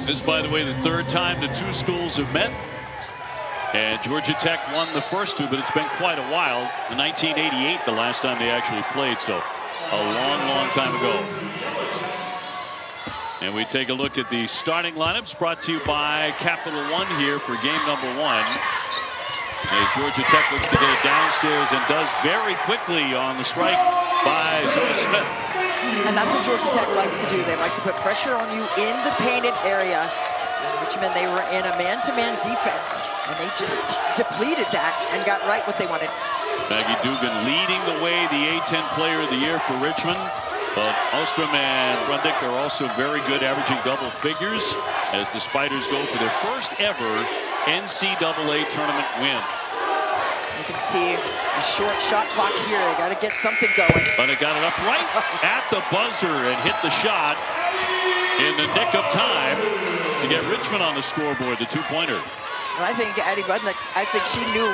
This, by the way, the third time the two schools have met. And Georgia Tech won the first two, but it's been quite a while. In 1988, the last time they actually played, so a long, long time ago. And we take a look at the starting lineups brought to you by Capital One here for game number 1. As Georgia Tech looks to get it downstairs and does very quickly on the strike by Zoe Smith. And that's what Georgia Tech likes to do. They like to put pressure on you in the painted area. In Richmond, they were in a man-to-man defense, and they just depleted that and got right what they wanted. Maggie Dugan leading the way, the A-10 Player of the Year for Richmond. But Ostrom and Rundick are also very good, averaging double figures as the Spiders go for their first ever NCAA tournament win. You can see a short shot clock here. They got to get something going. But it got it up right at the buzzer and hit the shot in the nick of time to get Richmond on the scoreboard, the two-pointer. Well, I think Addie Budnick, I think she knew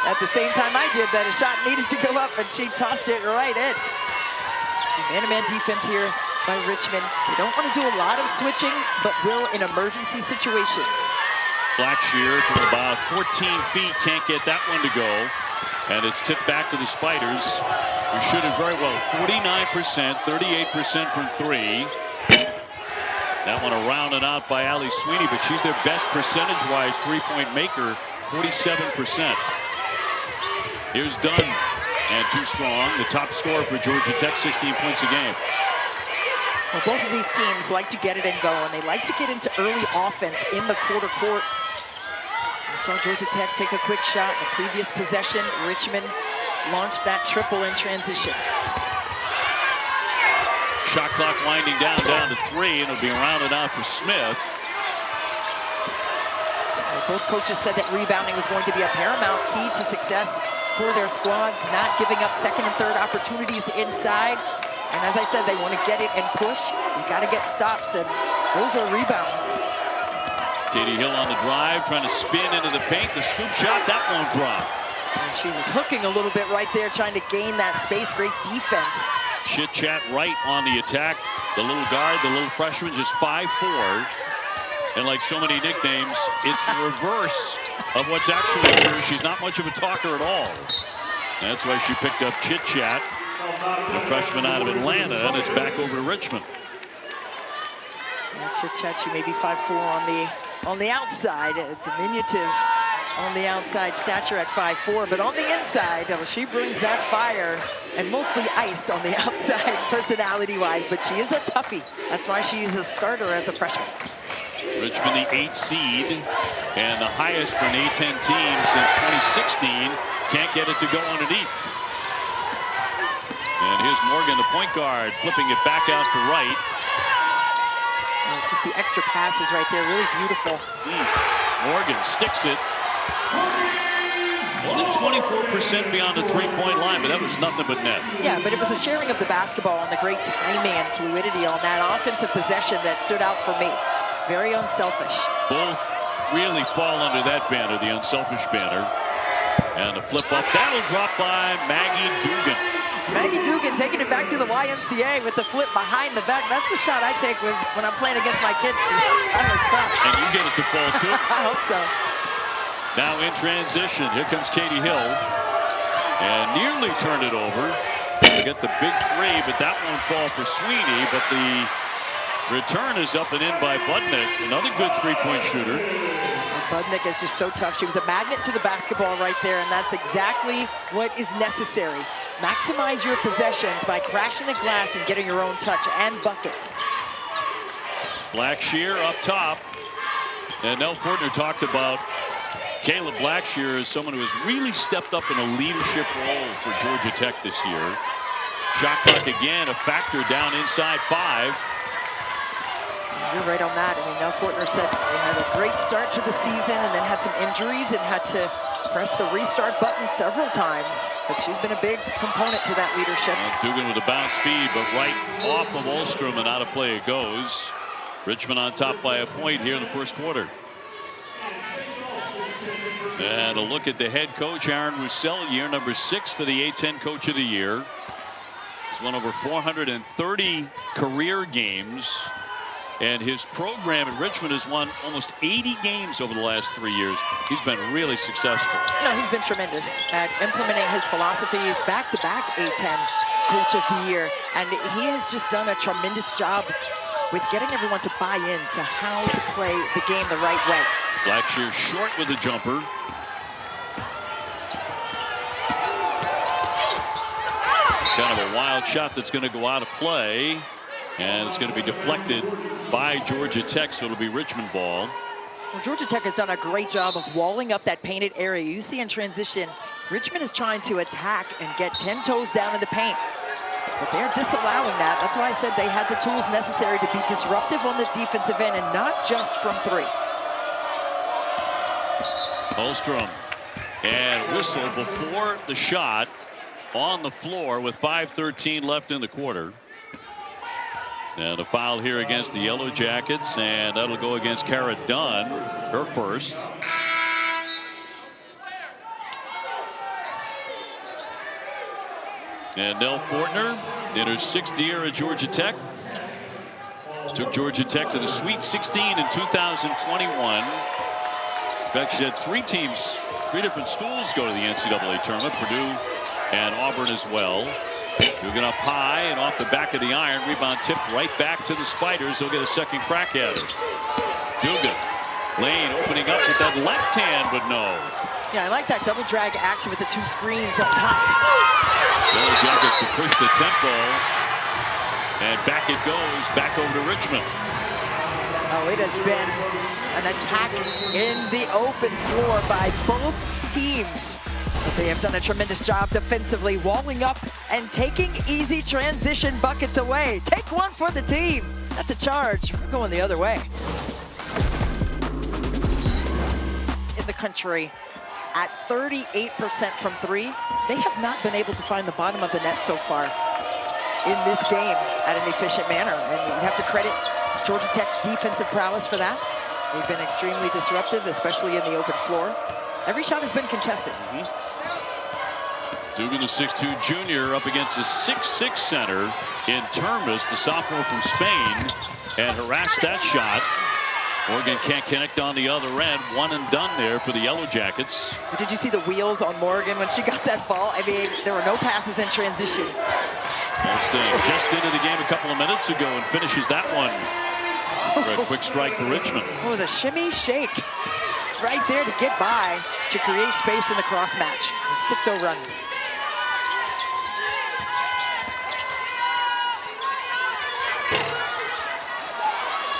at the same time I did that a shot needed to go up, and she tossed it right in. Man-to-man defense here by Richmond. They don't want to do a lot of switching, but will in emergency situations. Blackshear from about 14 feet can't get that one to go. And it's tipped back to the Spiders, who shoot it very well. 49%, 38% from 3. That one around and out by Allie Sweeney, but she's their best percentage-wise three-point maker, 47%. Here's Dunn, and too strong. The top scorer for Georgia Tech, 16 points a game. Well, both of these teams like to get it and go, and they like to get into early offense in the quarter court. We saw Georgia Tech take a quick shot in the previous possession. Richmond launched that triple in transition. Shot clock winding down to 3, and it'll be around and out for Smith. Both coaches said that rebounding was going to be a paramount key to success for their squads, not giving up second and third opportunities inside. And as I said, they want to get it and push. You got to get stops, and those are rebounds. Katie Hill on the drive, trying to spin into the paint. The scoop shot, that won't drop. And she was hooking a little bit right there, trying to gain that space. Great defense. Chit Chat right on the attack. The little guard, the little freshman, just 5'4". And like so many nicknames, it's the reverse of what's actually her. She's not much of a talker at all. That's why she picked up Chit Chat, the freshman out of Atlanta, and it's back over to Richmond. Chit Chat, she may be 5'4" on the outside, diminutive on the outside stature at 5'4", but on the inside, she brings that fire and mostly ice on the outside personality-wise, but she is a toughie. That's why she's a starter as a freshman. Richmond, the 8th seed, and the highest for an A-10 team since 2016. Can't get it to go underneath. And here's Morgan, the point guard, flipping it back out to right. And it's just the extra passes right there, really beautiful. Morgan sticks it. Only 24% beyond the three-point line, but that was nothing but net. Yeah, but it was a sharing of the basketball and the great timing and fluidity on that offensive possession that stood out for me. Very unselfish. Both really fall under that banner, the unselfish banner. And a flip up, that'll drop by Maggie Dugan. Maggie Dugan taking it back to the YMCA with the flip behind the back. That's the shot I take when I'm playing against my kids. That was tough. And you get it to fall too? I hope so. Now in transition, here comes Katie Hill. And nearly turned it over. They get the big three, but that won't fall for Sweeney. But the return is up and in by Budnick, another good three-point shooter. Budnick is just so tough. She was a magnet to the basketball right there, and that's exactly what is necessary. Maximize your possessions by crashing the glass and getting your own touch and bucket. Blackshear up top. And Nell Fortner talked about Kayla Blackshear as someone who has really stepped up in a leadership role for Georgia Tech this year. Shot clock again, a factor down inside 5. You're right on that. I mean, Nell Fortner said they had a great start to the season and then had some injuries and had to press the restart button several times. But she's been a big component to that leadership. Dugan with a bounce speed, but right off of Ulstrom and out of play it goes. Richmond on top by a point here in the first quarter. And a look at the head coach, Aaron Roussel, year number 6 for the A-10 Coach of the Year. He's won over 430 career games. And his program at Richmond has won almost 80 games over the last 3 years. He's been really successful. No, he's been tremendous at implementing his philosophy. He's back-to-back A10 Coach of the Year. And he has just done a tremendous job with getting everyone to buy into how to play the game the right way. Blackshear short with the jumper. Kind of a wild shot that's going to go out of play. And it's going to be deflected by Georgia Tech, so it'll be Richmond ball. Well, Georgia Tech has done a great job of walling up that painted area. You see in transition, Richmond is trying to attack and get 10 toes down in the paint. But they're disallowing that. That's why I said they had the tools necessary to be disruptive on the defensive end and not just from three. Holstrom and whistle before the shot on the floor with 5:13 left in the quarter. And a foul here against the Yellow Jackets, and that'll go against Kara Dunn, her first. And Nell Fortner in her 6th year at Georgia Tech. Took Georgia Tech to the Sweet 16 in 2021. In fact, she had 3 teams, 3 different schools go to the NCAA tournament, Purdue and Auburn as well. Dugan up high and off the back of the iron. Rebound tipped right back to the Spiders. They'll get a second crack at it. Dugan. Lane opening up with that left hand, but no. Yeah, I like that double drag action with the 2 screens up top. Yellow Jackets to push the tempo. And back it goes, back over to Richmond. Oh, it has been an attack in the open floor by both teams. But they have done a tremendous job defensively, walling up and taking easy transition buckets away. Take one for the team. That's a charge. We're going the other way. In the country at 38% from 3, they have not been able to find the bottom of the net so far in this game at an efficient manner. And we have to credit Georgia Tech's defensive prowess for that. They've been extremely disruptive, especially in the open floor. Every shot has been contested. Dugan, the 6'2" junior, up against a 6'6" center in Termes, the sophomore from Spain, and harassed that shot. Morgan can't connect on the other end. One and done there for the Yellow Jackets. Did you see the wheels on Morgan when she got that ball? I mean, there were no passes in transition. Holston just into the game a couple of minutes ago and finishes that one for a quick strike for Richmond. Oh, the shimmy shake right there to get by to create space in the cross match. A 6-0 run.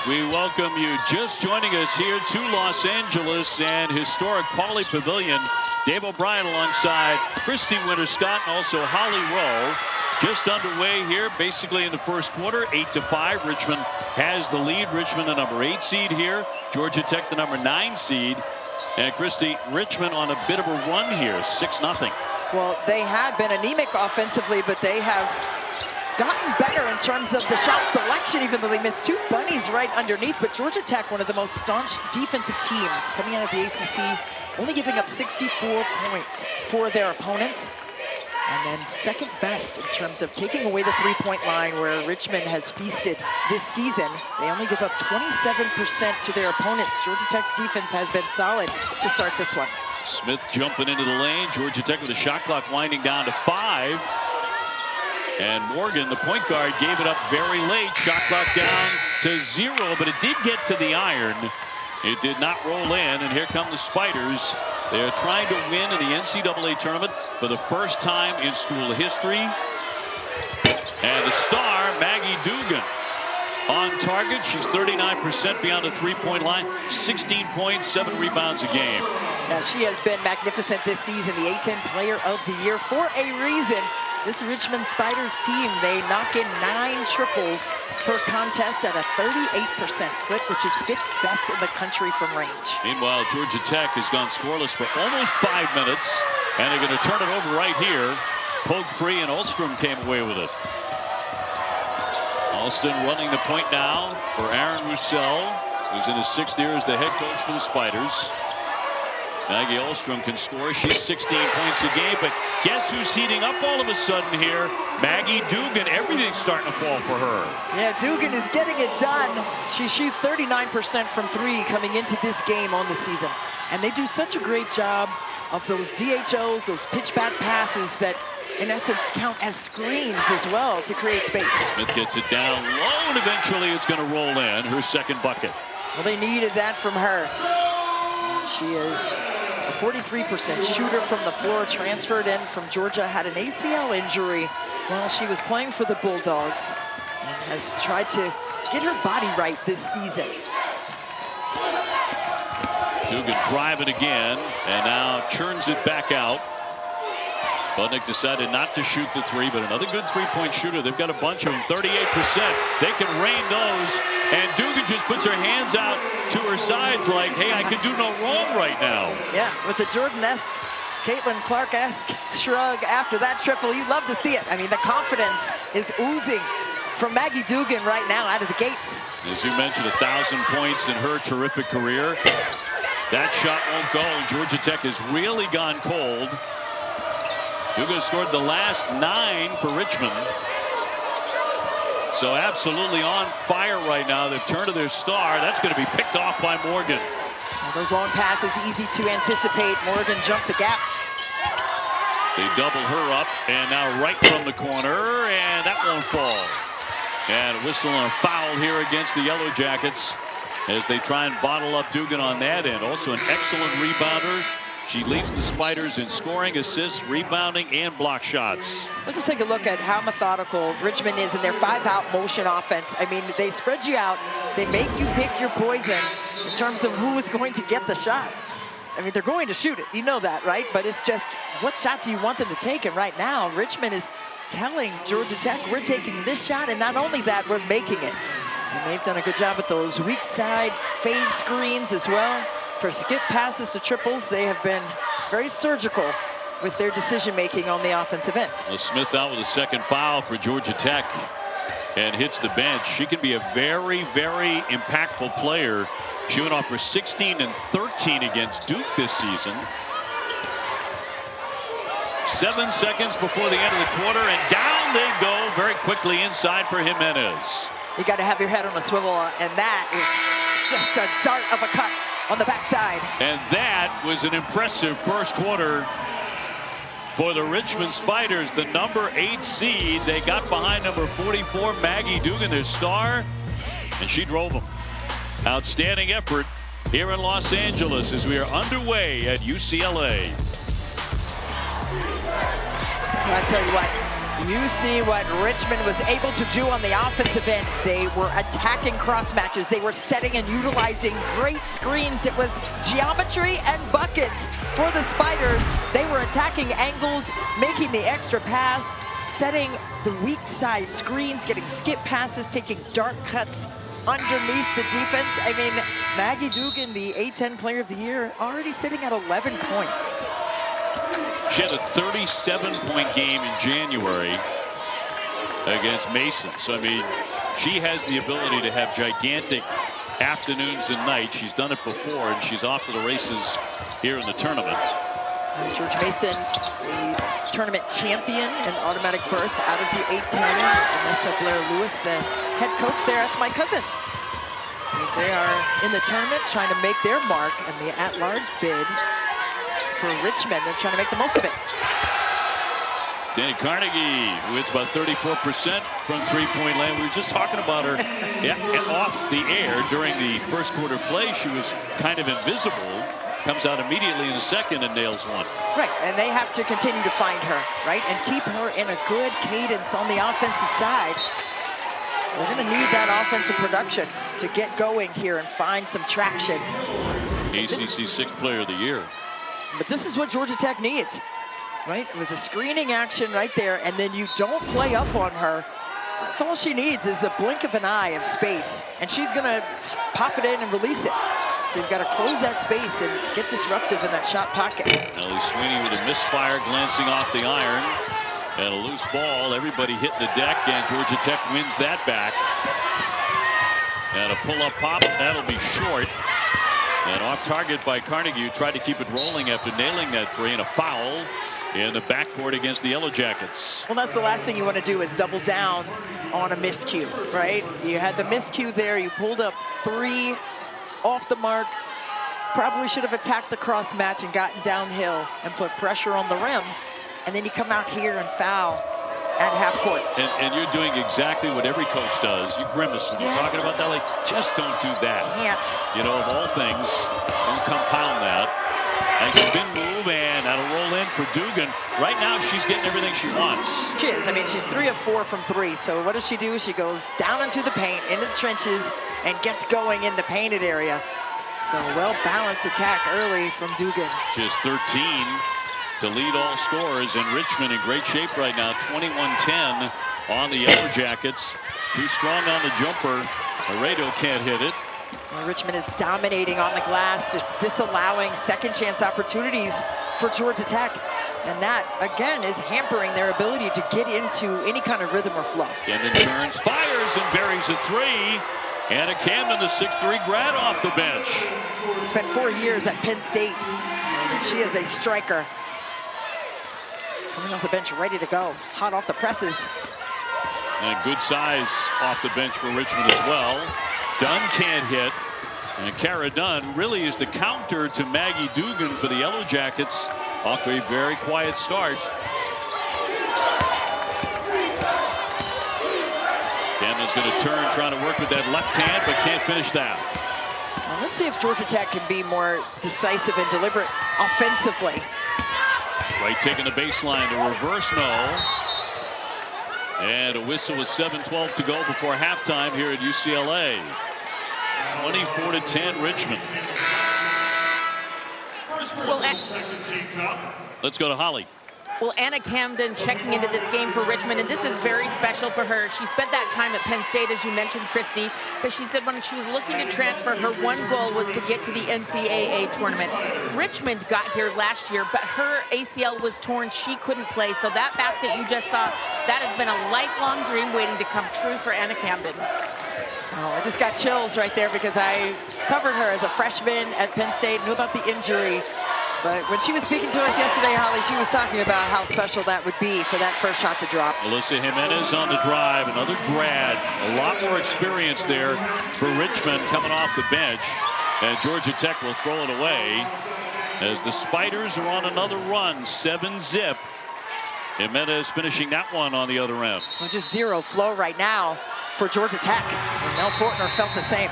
We welcome you just joining us here to Los Angeles and historic Pauley Pavilion. Dave O'Brien alongside Christy Winter-Scott and also Holly Rowe. Just underway here basically in the first quarter, 8-5. Richmond has the lead. Richmond the number 8 seed here. Georgia Tech the number 9 seed. And Christy, Richmond on a bit of a run here, 6-0. Well, they had been anemic offensively, but they have gotten better in terms of the shot selection, even though they missed 2 bunnies right underneath. But Georgia Tech, one of the most staunch defensive teams coming out of the ACC, only giving up 64 points for their opponents. And then second best in terms of taking away the 3-point line, where Richmond has feasted this season. They only give up 27% to their opponents. Georgia Tech's defense has been solid to start this one. Smith jumping into the lane. Georgia Tech with the shot clock winding down to 5. And Morgan, the point guard, gave it up very late. Shot clock down to 0, but it did get to the iron. It did not roll in, and here come the Spiders. They are trying to win in the NCAA tournament for the first time in school history. And the star, Maggie Dugan, on target. She's 39% beyond the 3-point line, 16 points, 7 rebounds a game. Yeah, she has been magnificent this season, the A10 Player of the Year for a reason. This Richmond Spiders team, they knock in 9 triples per contest at a 38% clip, which is 5th best in the country from range. Meanwhile, Georgia Tech has gone scoreless for almost 5 minutes, and they're going to turn it over right here. Poked free, and Ulstrom came away with it. Alston running the point now for Aaron Roussel, who's in his 6th year as the head coach for the Spiders. Maggie Olstrom can score. She's 16 points a game, but guess who's heating up all of a sudden here? Maggie Dugan. Everything's starting to fall for her. Yeah, Dugan is getting it done. She shoots 39% from 3 coming into this game on the season. And they do such a great job of those DHOs, those pitch back passes that in essence count as screens as well to create space. Smith gets it down low, and eventually it's going to roll in. Her second bucket. Well, they needed that from her. She is a 43% shooter from the floor, transferred in from Georgia, had an ACL injury while she was playing for the Bulldogs, and has tried to get her body right this season. Dugan driving again, and now churns it back out. Budnick decided not to shoot the 3, but another good three-point shooter. They've got a bunch of them, 38%. They can rain those, and Dugan just puts her hands out to her sides like, hey, I can do no wrong right now. Yeah, with the Jordan-esque, Caitlin Clark-esque shrug after that triple. You love to see it. I mean, the confidence is oozing from Maggie Dugan right now out of the gates. As you mentioned, 1,000 points in her terrific career. That shot won't go, and Georgia Tech has really gone cold. Dugan scored the last 9 for Richmond. So absolutely on fire right now. They've turned to their star. That's going to be picked off by Morgan. Well, those long passes easy to anticipate. Morgan jumped the gap. They double her up, and now right from the corner, and that won't fall. And a whistle and a foul here against the Yellow Jackets as they try and bottle up Dugan on that end. Also an excellent rebounder. She leads the Spiders in scoring, assists, rebounding, and block shots. Let's just take a look at how methodical Richmond is in their 5-out motion offense. I mean, they spread you out. They make you pick your poison in terms of who is going to get the shot. I mean, they're going to shoot it. You know that, right? But it's just, what shot do you want them to take? And right now, Richmond is telling Georgia Tech, we're taking this shot, and not only that, we're making it. And they've done a good job with those weak side fade screens as well. For skip passes to triples, they have been very surgical with their decision-making on the offensive end. Well, Smith out with a second foul for Georgia Tech and hits the bench. She can be a very, very impactful player. She went off for 16 and 13 against Duke this season. 7 seconds before the end of the quarter, and down they go very quickly inside for Jimenez. You got to have your head on a swivel, and that is just a dart of a cut on the backside. And that was an impressive first quarter for the Richmond Spiders, the number 8 seed. They got behind number 44, Maggie Dugan, their star, and she drove them. Outstanding effort here in Los Angeles as we are underway at UCLA. I tell you what, you see what Richmond was able to do on the offensive end. They were attacking cross matches. They were setting and utilizing great screens. It was geometry and buckets for the Spiders. They were attacking angles, making the extra pass, setting the weak side screens, getting skip passes, taking dart cuts underneath the defense. I mean, Maggie Dugan, the A-10 Player of the Year, already sitting at 11 points. She had a 37-point game in January against Mason. So, I mean, she has the ability to have gigantic afternoons and nights. She's done it before, and she's off to the races here in the tournament. George Mason, the tournament champion, an automatic berth out of the A-10. Vanessa Blair-Lewis, the head coach there. That's my cousin. They are in the tournament trying to make their mark in the at-large bid. For Richmond, they're trying to make the most of it. Danny Carnegie, who hits about 34% from three-point land. We were just talking about her off the air during the first quarter play. She was kind of invisible. Comes out immediately in the second and nails one. Right, and they have to continue to find her, right, and keep her in a good cadence on the offensive side. They're going to need that offensive production to get going here and find some traction. ACC 6th Player of the Year. But this is what Georgia Tech needs, right? It was a screening action right there, and then you don't play up on her. That's all she needs is a blink of an eye of space, and she's going to pop it in and release it. So you've got to close that space and get disruptive in that shot pocket. Ellie Sweeney with a misfire glancing off the iron, and a loose ball. Everybody hitting the deck, and Georgia Tech wins that back. And a pull-up pop, that'll be short. And off target by Carnegie, who tried to keep it rolling after nailing that three, and a foul in the backcourt against the Yellow Jackets. Well, that's the last thing you want to do, is double down on a miscue, right? You had the miscue there. You pulled up three off the mark. Probably should have attacked the cross match and gotten downhill and put pressure on the rim. And then you come out here and foul at half court. And you're doing exactly what every coach does. You grimace when you're talking about that. Like, just don't do that. Can't. You know, of all things, don't compound that. And spin move, and that'll roll in for Dugan. Right now, she's getting everything she wants. She is. I mean, she's 3 of 4 from 3. So what does she do? She goes down into the paint, into the trenches, and gets going in the painted area. So well-balanced attack early from Dugan. Just 13 to lead all scorers, and Richmond in great shape right now. 21-10 on the Yellow Jackets. Too strong on the jumper. Laredo can't hit it. Well, Richmond is dominating on the glass, just disallowing second chance opportunities for Georgia Tech. And that, again, is hampering their ability to get into any kind of rhythm or flow. Camden turns, fires, and buries a three. Anna Camden, the 6'3" grad, off the bench. Spent 4 years at Penn State, and she is a striker. Coming off the bench, ready to go. Hot off the presses. And good size off the bench for Richmond as well. Dunn can't hit. And Kara Dunn really is the counter to Maggie Dugan for the Yellow Jackets, off to a very quiet start. Camden's going to turn, trying to work with that left hand, but can't finish that. Well, let's see if Georgia Tech can be more decisive and deliberate offensively. Right, taking the baseline to reverse no. And a whistle with 7:12 to go before halftime here at UCLA. 24-10 Richmond. Well, let's go to Holly. Well, Anna Camden checking into this game for Richmond, and this is very special for her. She spent that time at Penn State, as you mentioned, Christy, but she said when she was looking to transfer, her one goal was to get to the NCAA tournament. Richmond got here last year, but her ACL was torn. She couldn't play, so that basket you just saw, that has been a lifelong dream waiting to come true for Anna Camden. Oh, I just got chills right there because I covered her as a freshman at Penn State, knew about the injury. But when she was speaking to us yesterday, Holly, she was talking about how special that would be for that first shot to drop. Alyssa Jimenez on the drive, another grad. A lot more experience there for Richmond coming off the bench. And Georgia Tech will throw it away as the Spiders are on another run, 7-zip. Jimenez finishing that one on the other end. Well, just zero flow right now for Georgia Tech. And Mel Fortner felt the same.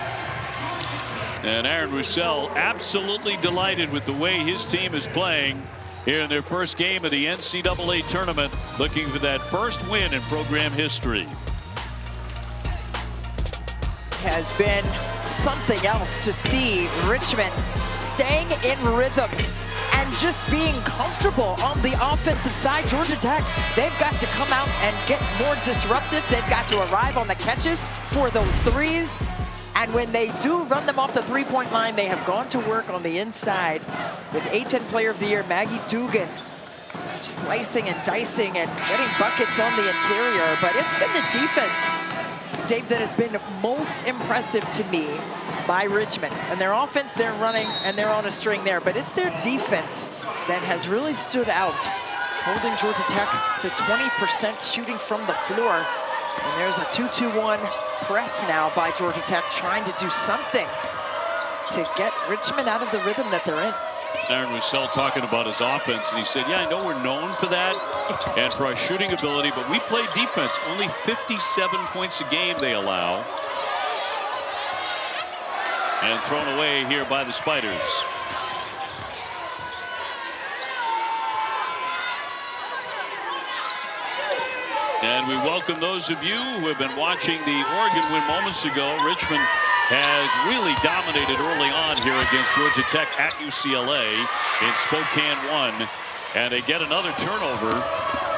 And Aaron Roussel absolutely delighted with the way his team is playing here in their first game of the NCAA tournament, looking for that first win in program history. Has been something else to see Richmond staying in rhythm and just being comfortable on the offensive side. Georgia Tech, they've got to come out and get more disruptive. They've got to arrive on the catches for those threes. And when they do run them off the three-point line, they have gone to work on the inside with A-10 Player of the Year, Maggie Dugan, slicing and dicing and getting buckets on the interior. But it's been the defense, Dave, that has been most impressive to me by Richmond. And their offense, they're running and they're on a string there. But it's their defense that has really stood out, holding Georgia Tech to 20% shooting from the floor. And there's a 2-2-1 press now by Georgia Tech, trying to do something to get Richmond out of the rhythm that they're in. Aaron Roussel talking about his offense, and he said, yeah, I know we're known for that and for our shooting ability, but we play defense. Only 57 points a game they allow. And thrown away here by the Spiders. And we welcome those of you who have been watching the Oregon win moments ago. Richmond has really dominated early on here against Georgia Tech at UCLA in Spokane 1. And they get another turnover.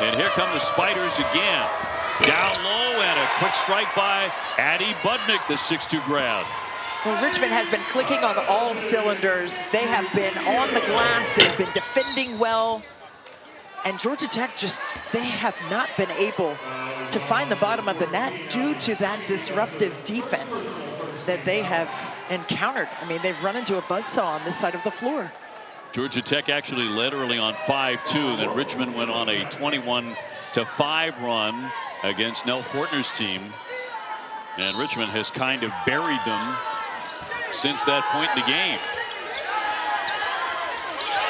And here come the Spiders again. Down low, and a quick strike by Addie Budnick, the 6'2" grad. Well, Richmond has been clicking on all cylinders. They have been on the glass. They've been defending well. And Georgia Tech just, they have not been able to find the bottom of the net due to that disruptive defense that they have encountered. I mean, they've run into a buzzsaw on this side of the floor. Georgia Tech actually led early on 5-2. Then Richmond went on a 21-5 run against Nell Fortner's team. And Richmond has kind of buried them since that point in the game.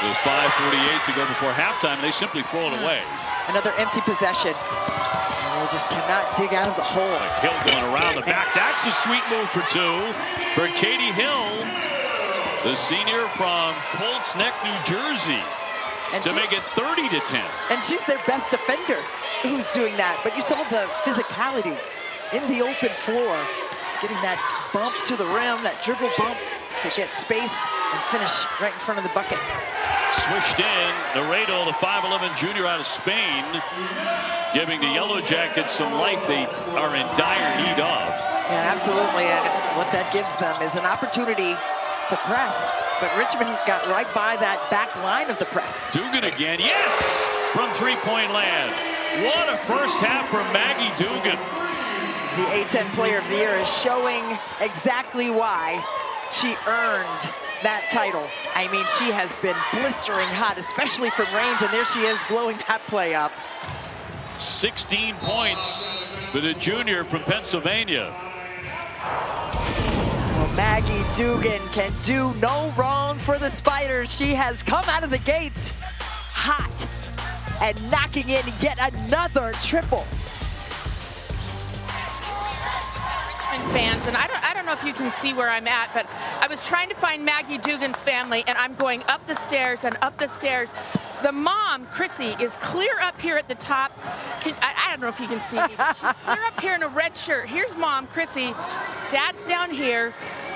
With 5:48 to go before halftime, they simply throw it away. Another empty possession. And they just cannot dig out of the hole. Hill going around the back. That's a sweet move for two for Katie Hill, the senior from Colts Neck, New Jersey, and to make it 30-10. And she's their best defender who's doing that. But you saw the physicality in the open floor, getting that bump to the rim, that dribble bump to get space and finish right in front of the bucket. Swished in, Laredo, the 5'11 junior out of Spain, giving the Yellow Jackets some life they are in dire need of. Yeah, absolutely. And what that gives them is an opportunity to press. But Richmond got right by that back line of the press. Dugan again, yes! From three-point land. What a first half from Maggie Dugan. The A-10 Player of the Year is showing exactly why she earned that title. I mean, she has been blistering hot, especially from range, and there she is blowing that play up. 16 points for the junior from Pennsylvania. Well, Maggie Dugan can do no wrong for the Spiders. She has come out of the gates hot and knocking in yet another triple. Fans, and I don't know if you can see where I'm at, but I was trying to find Maggie Dugan's family, and I'm going up the stairs and up the stairs. The mom, Chrissy, is clear up here at the top. I don't know if you can see me. She's clear up here in a red shirt. Here's mom, Chrissy. Dad's down here.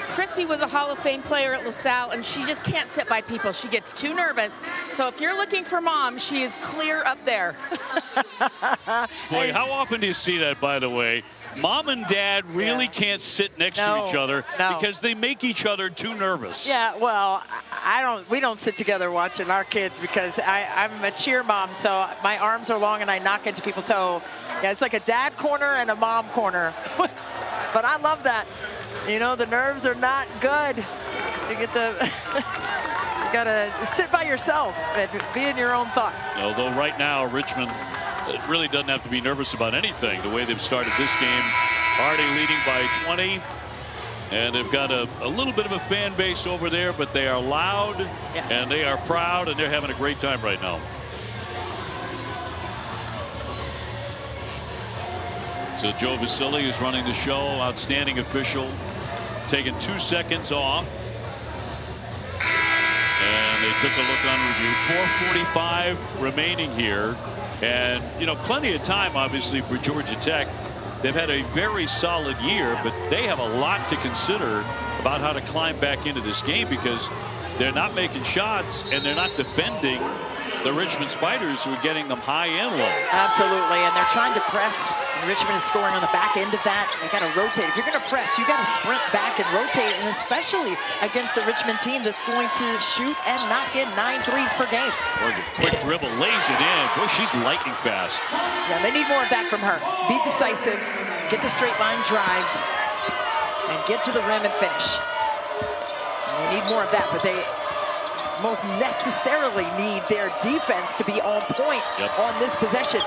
Chrissy was a Hall of Fame player at LaSalle, and she just can't sit by people. She gets too nervous. So if you're looking for mom, she is clear up there. Boy, how often do you see that, by the way? Mom and dad really can't sit next to each other because they make each other too nervous. Yeah, well, we don't sit together watching our kids because I'm a cheer mom, so my arms are long and I knock into people. So yeah, it's like a dad corner and a mom corner. But I love that. You know, the nerves are not good. You get the you gotta sit by yourself and be in your own thoughts. Although right now Richmond really doesn't have to be nervous about anything. The way they've started this game, already leading by 20, and they've got a little bit of a fan base over there, but they are loud and they are proud, and they're having a great time right now. So Joe Vasili is running the show, outstanding official, taking 2 seconds off. And they took a look on review. 4:45 remaining here. And, you know, plenty of time, obviously, for Georgia Tech. They've had a very solid year, but they have a lot to consider about how to climb back into this game because they're not making shots and they're not defending the Richmond Spiders, who are getting them high and low. Absolutely, and they're trying to press. And Richmond is scoring on the back end of that. They got to rotate. If you're going to press, you got to sprint back and rotate, and especially against the Richmond team that's going to shoot and knock in 9 threes per game. Or the quick dribble, lays it in. Boy, she's lightning fast. Yeah, they need more of that from her. Be decisive, get the straight line drives, and get to the rim and finish. And they need more of that, but they most necessarily need their defense to be on point on this possession.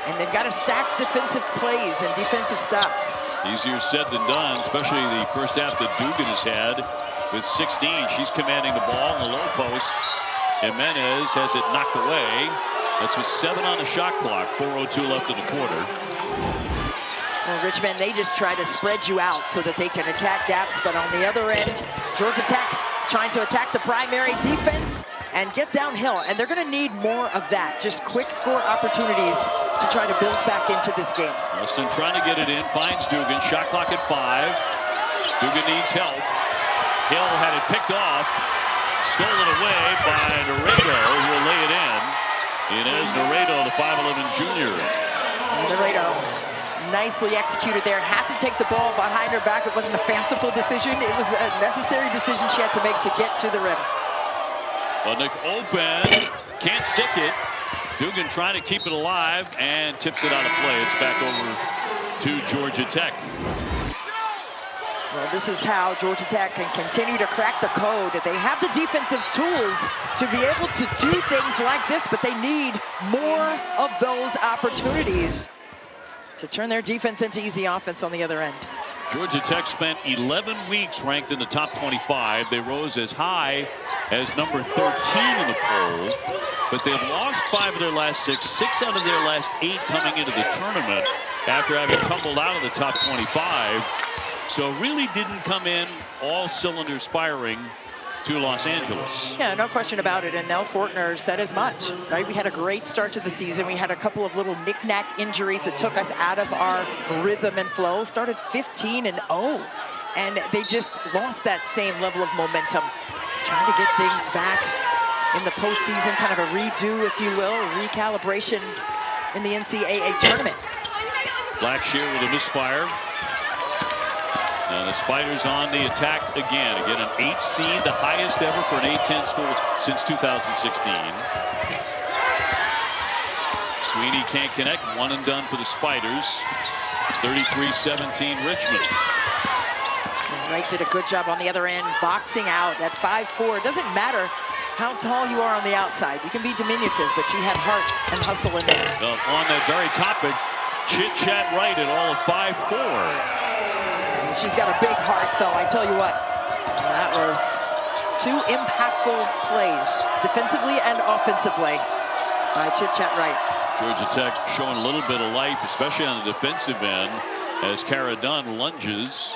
And they've got to stack defensive plays and defensive stops. Easier said than done, especially the first half that Dugan has had with 16. She's commanding the ball in the low post. Jimenez has it knocked away. That's with 7 on the shot clock. 4:02 left in the quarter. Well, Richmond, they just try to spread you out so that they can attack gaps. But on the other end, Georgia Tech trying to attack the primary defense and get downhill. And they're going to need more of that. Just quick score opportunities to try to build back into this game. Weston trying to get it in, finds Dugan. Shot clock at 5. Dugan needs help. Hill had it picked off. Stolen away by Laredo, who will lay it in. Inez Laredo, the 5'11 junior. Laredo nicely executed there. Had to take the ball behind her back. It wasn't a fanciful decision. It was a necessary decision she had to make to get to the rim. Nick open, can't stick it. Dugan trying to keep it alive and tips it out of play. It's back over to Georgia Tech. Well, this is how Georgia Tech can continue to crack the code. They have the defensive tools to be able to do things like this, but they need more of those opportunities to turn their defense into easy offense on the other end. Georgia Tech spent 11 weeks ranked in the top 25. They rose as high as number 13 in the poll, but they've lost 5 of their last 6 out of their last 8 coming into the tournament after having tumbled out of the top 25. So really didn't come in all cylinders firing to Los Angeles. Yeah, no question about it. And Nell Fortner said as much, right? We had a great start to the season. We had a couple of little knick-knack injuries that took us out of our rhythm and flow. Started 15-0, and they just lost that same level of momentum. Trying to get things back in the postseason, kind of a redo, if you will, a recalibration in the NCAA tournament. Blackshear with a misfire. And the Spiders on the attack again. Again, an 8 seed, the highest ever for an A-10 school since 2016. Sweeney can't connect. 1 and done for the Spiders. 33-17 Richmond. Wright did a good job on the other end, boxing out at 5'4". It doesn't matter how tall you are on the outside. You can be diminutive, but she had heart and hustle in there. On that very topic, Chit Chat Wright at all of 5'4". She's got a big heart, though, I tell you what. That was 2 impactful plays, defensively and offensively, by Chit Chat Wright. Georgia Tech showing a little bit of life, especially on the defensive end, as Cara Dunn lunges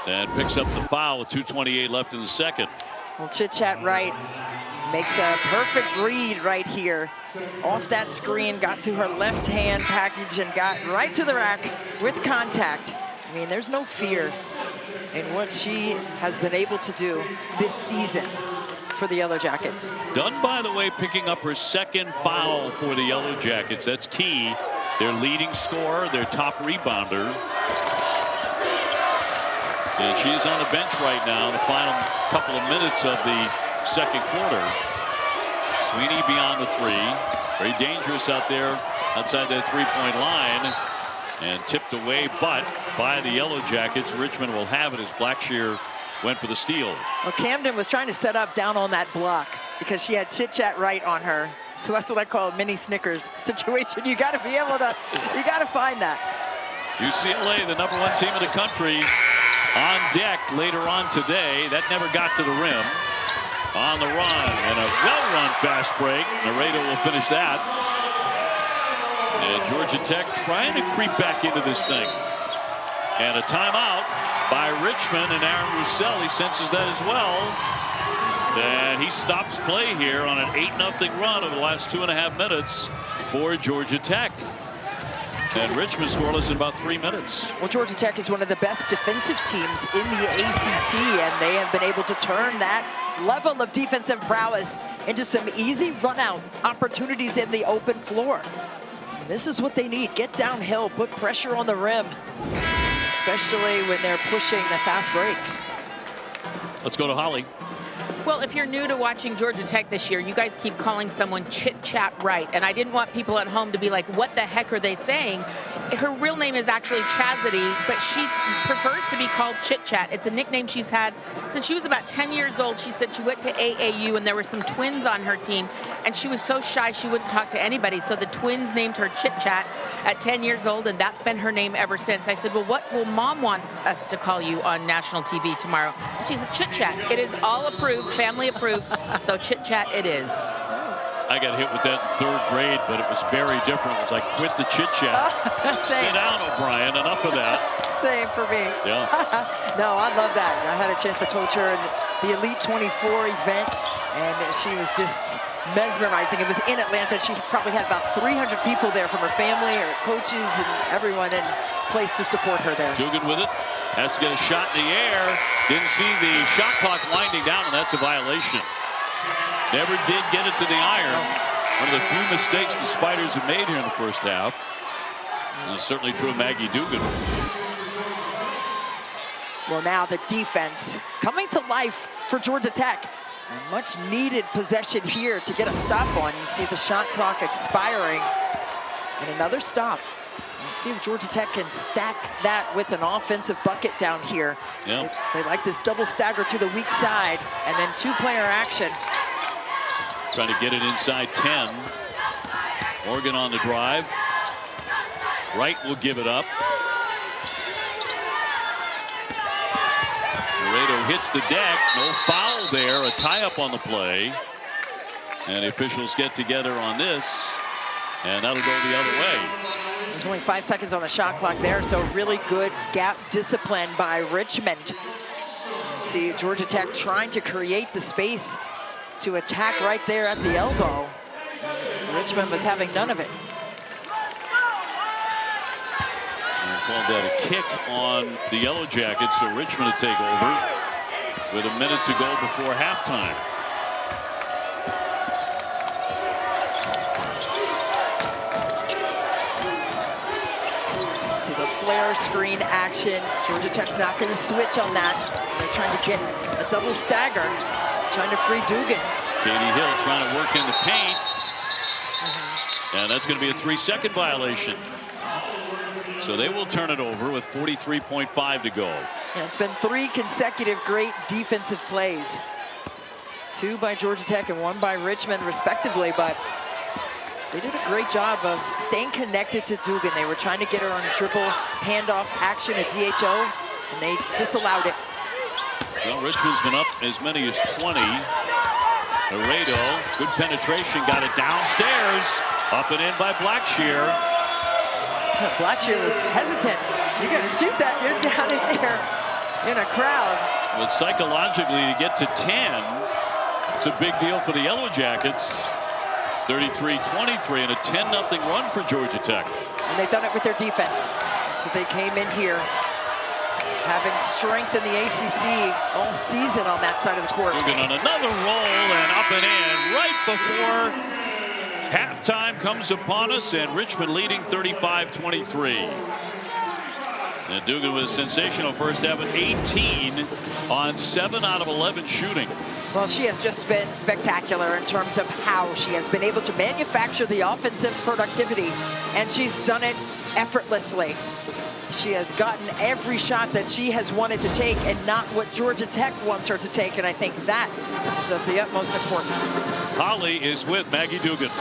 and picks up the foul with 2:28 left in the second. Well, Chit Chat Wright makes a perfect read right here. Off that screen, got to her left hand package and got right to the rack with contact. I mean, there's no fear in what she has been able to do this season for the Yellow Jackets. Dunn, by the way, picking up her second foul for the Yellow Jackets. That's key. Their leading scorer, their top rebounder. And she is on the bench right now in the final couple of minutes of the second quarter. Sweeney beyond the 3. Very dangerous out there outside that 3-point line. And tipped away, but by the Yellow Jackets. Richmond will have it as Blackshear went for the steal. Well, Camden was trying to set up down on that block because she had Chit Chat Wright on her. So that's what I call a mini Snickers situation. You got to be able to, you got to find that. UCLA, the #1 team in the country, on deck later on today. That never got to the rim. On the run, and a well-run fast break. Laredo will finish that. And Georgia Tech trying to creep back into this thing. And a timeout by Richmond, and Aaron Roussel, he senses that as well. And he stops play here on an 8-0 run over the last 2.5 minutes for Georgia Tech. And Richmond scoreless in about 3 minutes. Well, Georgia Tech is one of the best defensive teams in the ACC, and they have been able to turn that level of defensive prowess into some easy run-out opportunities in the open floor. This is what they need. Get downhill, put pressure on the rim, especially when they're pushing the fast breaks. Let's go to Holly. Well, if you're new to watching Georgia Tech this year, you guys keep calling someone Chit Chat Wright, and I didn't want people at home to be like, what the heck are they saying? Her real name is actually Chastity, but she prefers to be called Chit Chat. It's a nickname she's had since she was about 10 years old. She said she went to AAU, and there were some twins on her team, and she was so shy she wouldn't talk to anybody, so the twins named her Chit Chat at 10 years old, and that's been her name ever since. I said, well, what will Mom want us to call you on national TV tomorrow? And she said, Chit Chat. It is all approved, family approved, so Chit Chat it is. I got hit with that in 3rd grade, but it was very different. It was like, quit the chit chat. Sit down, O'Brien. Enough of that. Same for me. Yeah. No, I love that. I had a chance to coach her in the Elite 24 event, and she was just mesmerizing. It was in Atlanta. She probably had about 300 people there from her family, her coaches, and everyone in place to support her there. Dugan with it. Has to get a shot in the air. Didn't see the shot clock winding down, and that's a violation. Never did get it to the iron. One of the few mistakes the Spiders have made here in the first half. This is certainly true of Maggie Dugan. Well, now the defense coming to life for Georgia Tech. A much needed possession here to get a stop on. You see the shot clock expiring. And another stop Let's see if Georgia Tech can stack that with an offensive bucket down here. Yeah. They like this double stagger to the weak side and then two-player action. Trying to get it inside 10. Morgan on the drive. Wright will give it up. Laredo hits the deck. No foul there. A tie-up on the play. And the officials get together on this. And that'll go the other way. There's only 5 seconds on the shot clock there, so really good gap discipline by Richmond. See Georgia Tech trying to create the space to attack right there at the elbow. Richmond was having none of it. And called that a kick on the Yellow Jackets, so Richmond to take over with a minute to go before halftime. See the flare screen action. Georgia Tech's not going to switch on that. They're trying to get a double stagger, trying to free Dugan. Katie Hill trying to work in the paint. And that's going to be a 3-second violation. So they will turn it over with 43.5 to go. Yeah, it's been 3 consecutive great defensive plays. 2 by Georgia Tech and 1 by Richmond respectively, but they did a great job of staying connected to Dugan. They were trying to get her on a triple handoff action at DHO, and they disallowed it. Well, Richmond's been up as many as 20. Laredo, good penetration, got it downstairs. Up and in by Blackshear. Blackshear was hesitant. You got to shoot that. You're down in there in a crowd. But psychologically, to get to 10, it's a big deal for the Yellow Jackets. 33-23 and a 10-0 run for Georgia Tech. And they've done it with their defense. So they came in here having strength in the ACC all season on that side of the court. Dugan on another roll and up and in right before halftime comes upon us, and Richmond leading 35-23. And Dugan with a sensational first half at 18 on 7 out of 11 shooting. Well, she has just been spectacular in terms of how she has been able to manufacture the offensive productivity, and she's done it effortlessly. She has gotten every shot that she has wanted to take and not what Georgia Tech wants her to take, and I think that is of the utmost importance. Holly is with Maggie Dugan.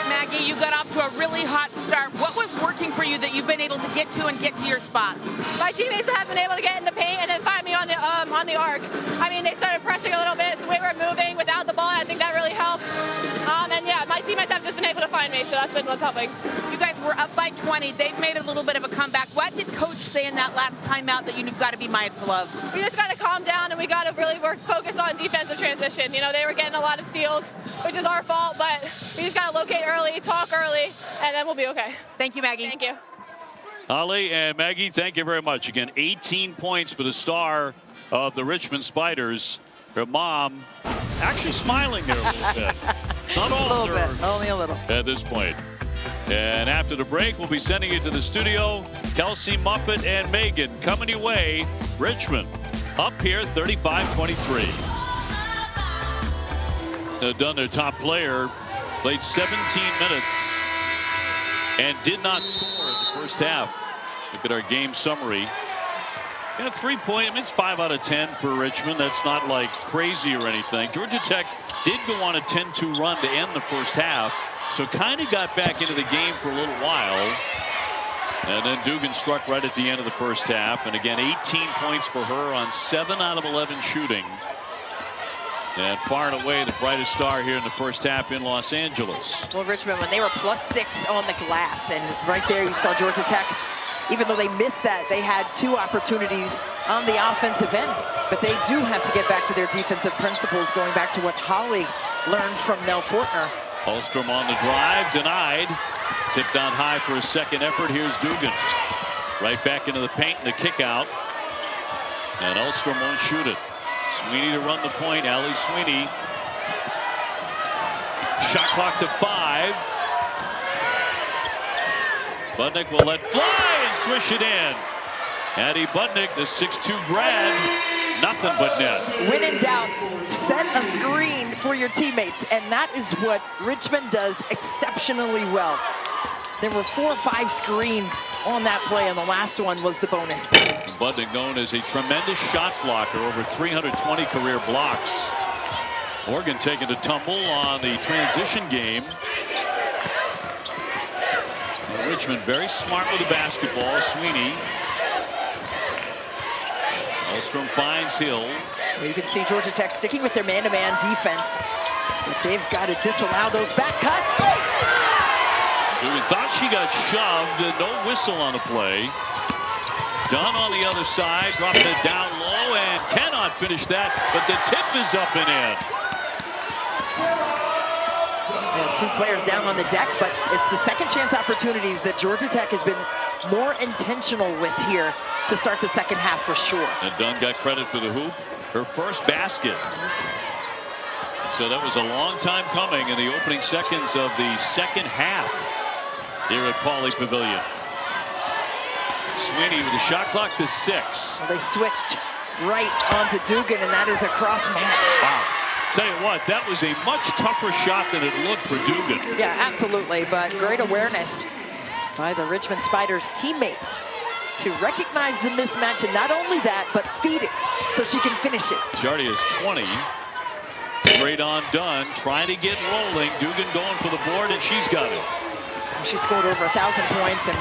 Maggie, you got off to a really hot start. What was working for you that you've been able to get to and get to your spots? My teammates have been able to get in the paint and then find me on the arc. I mean, they started pressing a little bit, so we were moving without the ball, and I think that really helped. And yeah, my teammates have just been able to find me, so that's been what's helping. You guys were up by 20. They've made a little bit of a comeback. What did Coach say in that last timeout that you've got to be mindful of? We just got to calm down, and we got to really focus on defensive transition. You know, they were getting a lot of steals, which is our fault, but we just got to locate early, talk early, and then we'll be okay. Thank you, Maggie. Thank you. Holly and Maggie, thank you very much. Again, 18 points for the star of the Richmond Spiders. Her mom actually smiling there a little bit. Not all A little of her bit, only a little. at this point. And after the break, we'll be sending you to the studio. Kelsey, Muffet, and Megan coming your way. Richmond up here 35-23. They've done their top player, played 17 minutes and did not score in the first half. Look at our game summary. Got 3 points. I mean, it's 5 out of 10 for Richmond. That's not like crazy or anything. Georgia Tech did go on a 10-2 run to end the first half, so kind of got back into the game for a little while. And then Dugan struck right at the end of the first half. And again, 18 points for her on 7 out of 11 shooting. And far and away the brightest star here in the first half in Los Angeles. Well, Richmond, when they were +6 on the glass, and right there you saw Georgia Tech, even though they missed that, they had 2 opportunities on the offensive end. But they do have to get back to their defensive principles, going back to what Holly learned from Nell Fortner. Holstrom on the drive, denied. Tipped down high for a second effort. Here's Dugan. Right back into the paint and the kick out. And Holstrom won't shoot it. Sweeney to run the point. Allie Sweeney. Shot clock to 5. Budnick will let fly and swish it in. Addie Budnick, the 6'2 grad, nothing but net. When in doubt, set a screen for your teammates, and that is what Richmond does exceptionally well. There were 4 or 5 screens on that play, and the last one was the bonus. Budnick, known as a tremendous shot blocker, over 320 career blocks. Oregon taking a tumble on the transition game. Richmond very smart with the basketball. Sweeney. Elstrom finds Hill. Well, you can see Georgia Tech sticking with their man-to-man defense, but they've got to disallow those back cuts. Dugan thought she got shoved. No whistle on the play. Dunn on the other side, dropping it down low and cannot finish that, but the tip is up and in. And 2 players down on the deck, but it's the second chance opportunities that Georgia Tech has been more intentional with here to start the second half for sure. And Dunn got credit for the hoop, her first basket. So that was a long time coming in the opening seconds of the second half here at Pauley Pavilion. Sweeney with the shot clock to 6. Well, they switched right onto Dugan, and that is a cross match. Wow. Tell you what, that was a much tougher shot than it looked for Dugan. Yeah, absolutely, but great awareness by the Richmond Spiders teammates to recognize the mismatch, and not only that, but feed it so she can finish it. Jardy is 20. Straight on Dunn, trying to get rolling. Dugan going for the board, and she's got it. She scored over 1,000 points and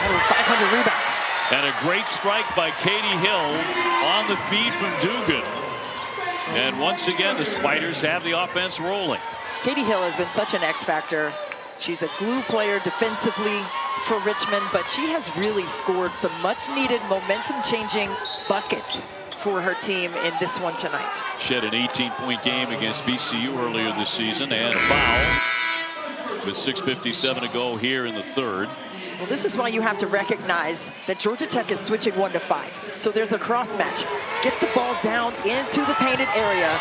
over 500 rebounds. And a great strike by Katie Hill on the feed from Dugan. And once again, the Spiders have the offense rolling. Katie Hill has been such an X factor. She's a glue player defensively for Richmond, but she has really scored some much-needed momentum-changing buckets for her team in this one tonight. She had an 18-point game against VCU earlier this season, and a foul with 6:57 to go here in the third. Well, this is why you have to recognize that Georgia Tech is switching 1 to 5. So there's a cross match. Get the ball down into the painted area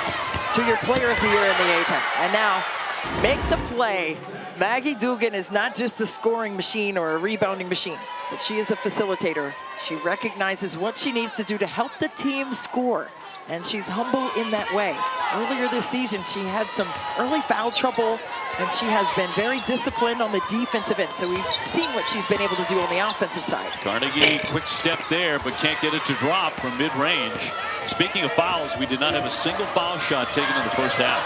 to your player of the year in the A-10. And now, make the play. Maggie Dugan is not just a scoring machine or a rebounding machine, but she is a facilitator. She recognizes what she needs to do to help the team score, and she's humble in that way. Earlier this season, she had some early foul trouble, and she has been very disciplined on the defensive end. So we've seen what she's been able to do on the offensive side. Carnegie, quick step there, but can't get it to drop from mid-range. Speaking of fouls, we did not have a single foul shot taken in the first half.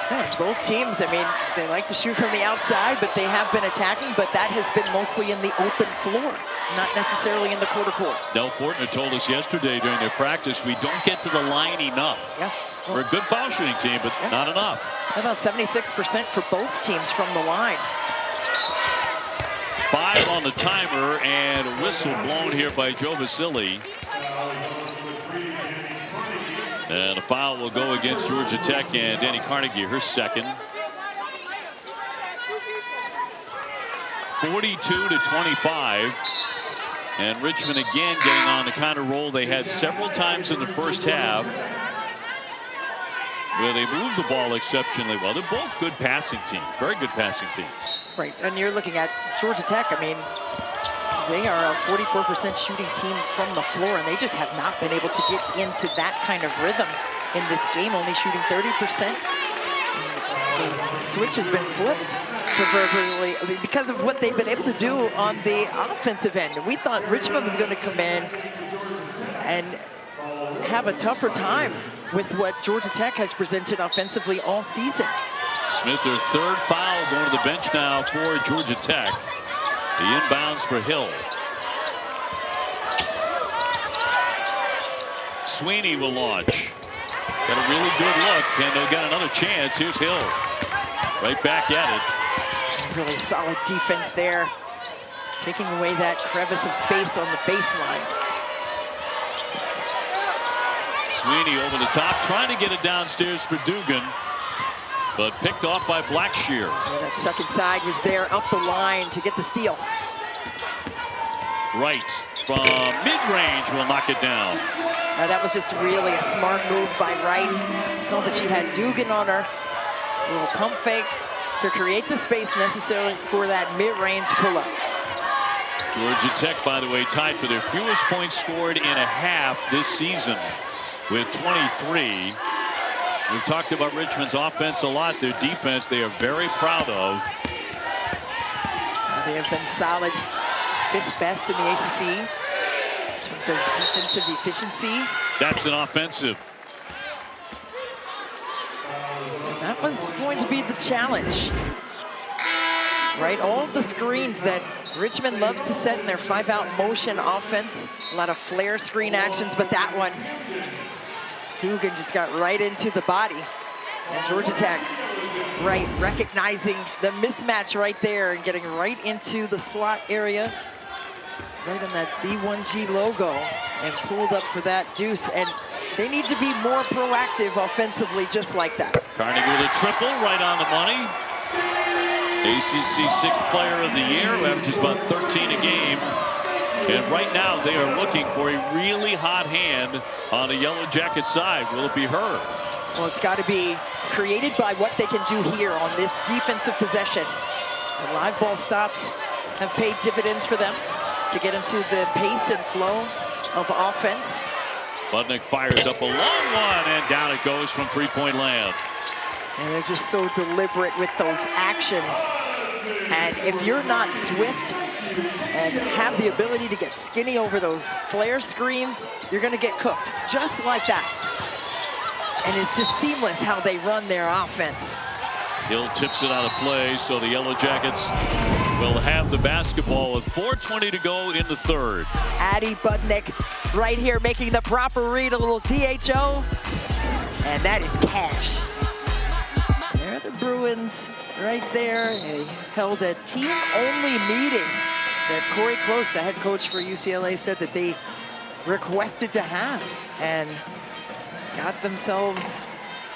Yeah, both teams, I mean, they like to shoot from the outside, but they have been attacking, but that has been mostly in the open floor, not necessarily in the quarter court. Del Fortner told us yesterday during their practice, we don't get to the line enough. Yeah. We're a good foul shooting team, but not enough. About 76% for both teams from the line. 5 on the timer, and a whistle blown here by Joe Vasili. And a foul will go against Georgia Tech and Danny Carnegie, her second. 42-25. And Richmond again getting on the kind of roll they had several times in the first half, where they moved the ball exceptionally well. They're both good passing teams, very good passing teams. Right, and you're looking at Georgia Tech. I mean, they are a 44% shooting team from the floor, and they just have not been able to get into that kind of rhythm in this game, only shooting 30%. The switch has been flipped proverbially because of what they've been able to do on the offensive end. And we thought Richmond was going to come in and have a tougher time with what Georgia Tech has presented offensively all season. Smith, their third foul, going to the bench now for Georgia Tech. The inbounds for Hill. Sweeney will launch. Got a really good look, and they'll get another chance. Here's Hill. Right back at it. Really solid defense there, taking away that crevice of space on the baseline. Sweeney over the top, trying to get it downstairs for Dugan, but picked off by Blackshear. Yeah, that second side was there up the line to get the steal. Wright from mid-range will knock it down. That was just really a smart move by Wright. Saw that she had Dugan on her. A little pump fake to create the space necessary for that mid-range pull-up. Georgia Tech, by the way, tied for their fewest points scored in a half this season with 23. We've talked about Richmond's offense a lot. Their defense they are very proud of. They have been solid, 5th best in the ACC in terms of defensive efficiency. That's an offensive. And that was going to be the challenge. Right, all of the screens that Richmond loves to set in their 5-out motion offense. A lot of flare screen actions, but that one, Dugan just got right into the body. And Georgia Tech, right, recognizing the mismatch right there and getting right into the slot area, right on that B1G logo, and pulled up for that deuce. And they need to be more proactive offensively, just like that. Carnegie with a triple, right on the money. ACC 6th player of the year, who averages about 13 a game. And right now they are looking for a really hot hand on the Yellow Jacket side. Will it be her? Well, it's got to be created by what they can do here on this defensive possession. The live ball stops have paid dividends for them to get into the pace and flow of offense. Budnick fires up a long one, and down it goes from 3-point land. And they're just so deliberate with those actions. And if you're not swift and have the ability to get skinny over those flare screens, you're going to get cooked, just like that. And it's just seamless how they run their offense. Hill tips it out of play, so the Yellow Jackets will have the basketball with 4:20 to go in the third. Addie Budnick right here making the proper read, a little DHO. And that is cash. There are the Bruins right there. They held a team-only meeting that Corey Close, the head coach for UCLA, said that they requested to have, and got themselves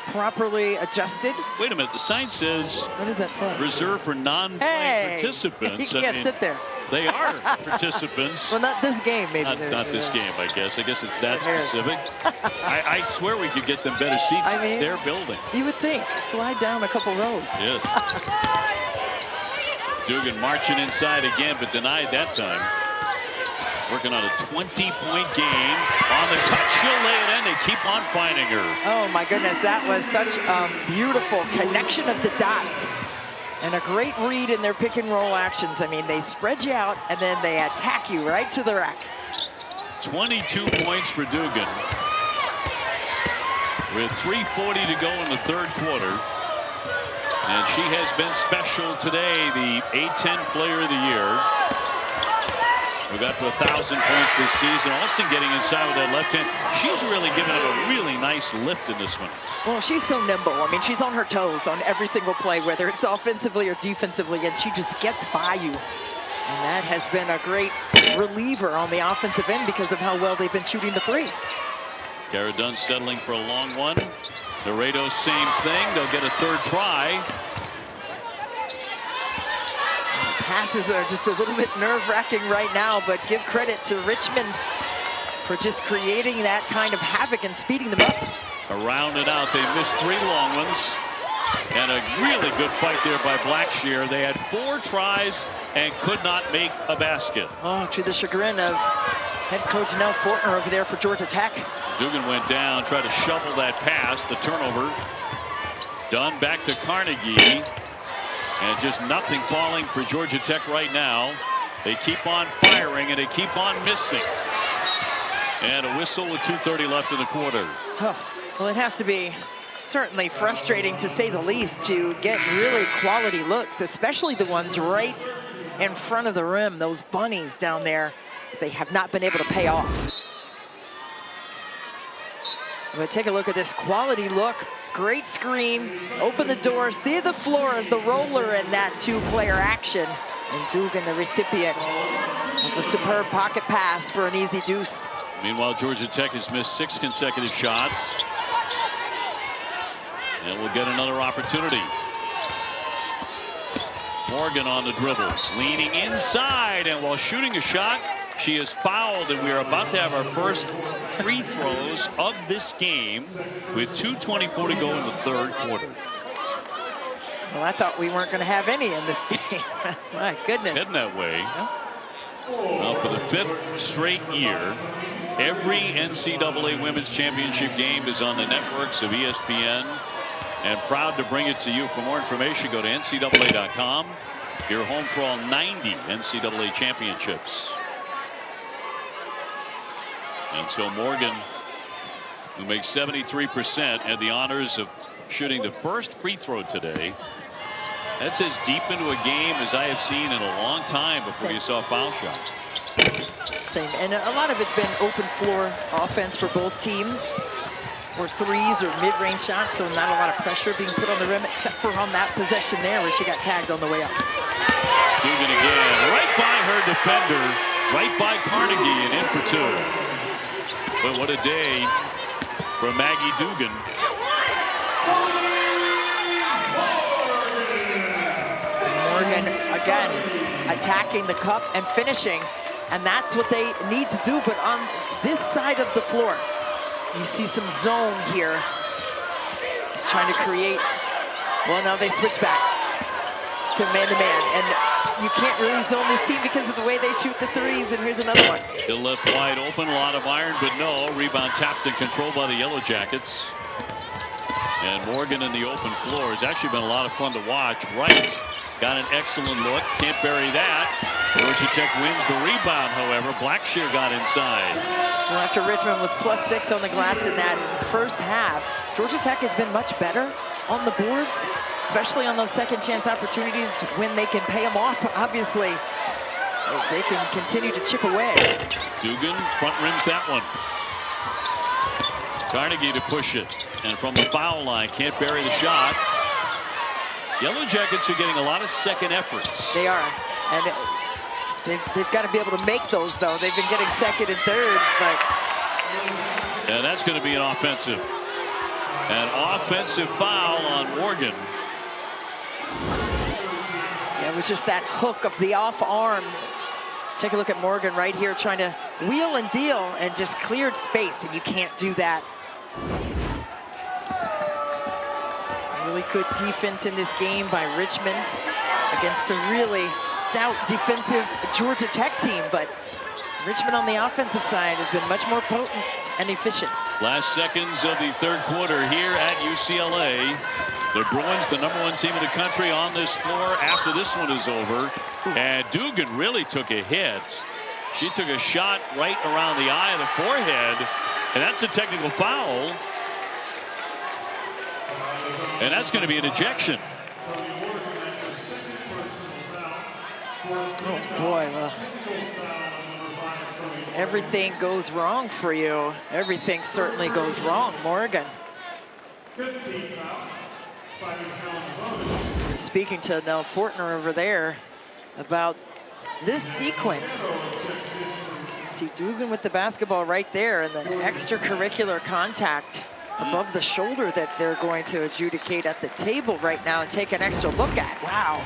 properly adjusted. Wait a minute, the sign says, what does that say? Reserved for non-playing participants. You can't sit there. They are participants. Well, not this game, maybe. Not this game, I guess. I guess it's that specific. I swear we could get them better seats in their building. You would think. Slide down a couple rows. Yes. Dugan marching inside again, but denied that time. Working on a 20-point game. On the cut, she'll lay it in. They keep on finding her. Oh, my goodness. That was such a beautiful connection of the dots. And a great read in their pick and roll actions. I mean, they spread you out, and then they attack you right to the rack. 22 points for Dugan. With 3:40 to go in the third quarter. And she has been special today, the A10 player of the year. We got to 1,000 points this season. Alston getting inside with that left hand. She's really given it a really nice lift in this one. Well, she's so nimble. I mean, she's on her toes on every single play, whether it's offensively or defensively, and she just gets by you. And that has been a great reliever on the offensive end because of how well they've been shooting the three. Cara Dunn settling for a long one. Laredo, same thing. They'll get a third try. Passes are just a little bit nerve-wracking right now, but give credit to Richmond for just creating that kind of havoc and speeding them up. Around and out, they missed 3 long ones. And a really good fight there by Blackshear. They had 4 tries and could not make a basket. Oh, to the chagrin of head coach Nell Fortner over there for Georgia Tech. Dugan went down, tried to shovel that pass, the turnover. Dunn back to Carnegie. And just nothing falling for Georgia Tech right now. They keep on firing and they keep on missing. And a whistle with 2:30 left in the quarter. Oh, well, it has to be certainly frustrating, to say the least, to get really quality looks, especially the ones right in front of the rim, those bunnies down there. They have not been able to pay off. But take a look at this quality look. Great screen, open the door, see the floor as the roller in that 2-player action. And Dugan, the recipient of a superb pocket pass for an easy deuce. Meanwhile, Georgia Tech has missed 6 consecutive shots. And we'll get another opportunity. Morgan on the dribble, leaning inside, and while shooting a shot, she is fouled, and we are about to have our first free throws of this game with 2:24 to go in the third quarter. Well, I thought we weren't going to have any in this game. My goodness. Heading that way. Yeah. Well, for the 5th straight year, every NCAA Women's Championship game is on the networks of ESPN, and proud to bring it to you. For more information, go to NCAA.com. You're home for all 90 NCAA championships. And so Morgan, who makes 73%, had the honors of shooting the first free throw today. That's as deep into a game as I have seen in a long time before you saw a foul shot. Same, and a lot of it's been open floor offense for both teams, or threes or mid-range shots, so not a lot of pressure being put on the rim, except for on that possession there where she got tagged on the way up. Dugan again, right by her defender, right by Carnegie, and in for two. But what a day for Maggie Dugan. Morgan again attacking the cup and finishing, and that's what they need to do. But on this side of the floor, you see some zone here, just trying to create. Well, now they switch back to man-to-man, and you can't really zone this team because of the way they shoot the threes. And here's another one. Still left wide open, a lot of iron, but no. Rebound tapped and controlled by the Yellow Jackets. And Morgan in the open floor has actually been a lot of fun to watch. Wright got an excellent look. Can't bury that. Georgia Tech wins the rebound, however. Blackshear got inside. Well, after Richmond was +6 on the glass in that first half, Georgia Tech has been much better on the boards, especially on those second chance opportunities when they can pay them off. Obviously, they can continue to chip away. Dugan front rims that one. Carnegie to push it, and from the foul line, can't bury the shot. Yellow Jackets are getting a lot of second efforts. They are, and they've got to be able to make those, though. They've been getting second and thirds, but... And that's going to be an offensive foul on Morgan. Yeah, it was just that hook of the off arm. Take a look at Morgan right here trying to wheel and deal and just cleared space, and you can't do that. Really good defense in this game by Richmond against a really stout defensive Georgia Tech team, but Richmond on the offensive side has been much more potent and efficient. Last seconds of the third quarter here at UCLA. The Bruins, the #1 team in the country, on this floor after this one is over. And Dugan really took a hit. She took a shot right around the eye of the forehead, and that's a technical foul. And that's going to be an ejection. Oh boy, well, everything goes wrong for you. Everything certainly goes wrong, Morgan. Speaking to Nell Fortner over there about this sequence. You see Dugan with the basketball right there, and the extracurricular contact above the shoulder that they're going to adjudicate at the table right now and take an extra look at. Wow.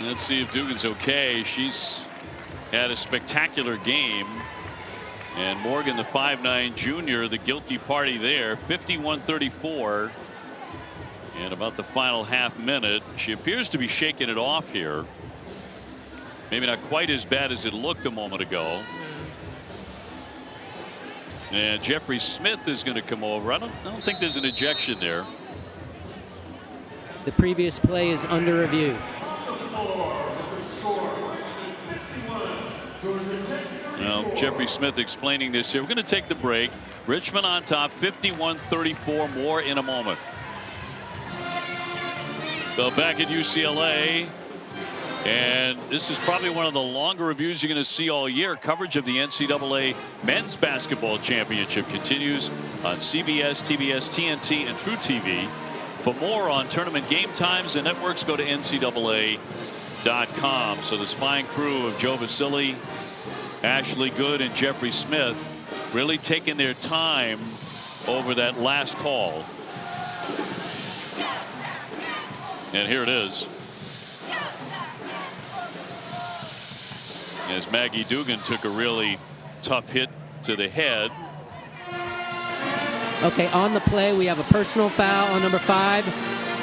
Let's see if Dugan's okay. She's had a spectacular game. And Morgan, the 5'9" junior, the guilty party there. 51-34. And about the final half minute, she appears to be shaking it off here. Maybe not quite as bad as it looked a moment ago. And Jeffrey Smith is going to come over. I don't think there's an ejection there. The previous play is under review. Now, Jeffrey Smith explaining this here. We're going to take the break. Richmond on top, 51-34. More in a moment. So back at UCLA. And this is probably one of the longer reviews you're going to see all year. Coverage of the NCAA Men's Basketball Championship continues on CBS, TBS, TNT, and True TV. For more on tournament game times and networks, go to NCAA.com. So this fine crew of Joe Vasili, Ashley Good, and Jeffrey Smith really taking their time over that last call. And here it is. As Maggie Dugan took a really tough hit to the head. Okay, on the play, we have a personal foul on number 5,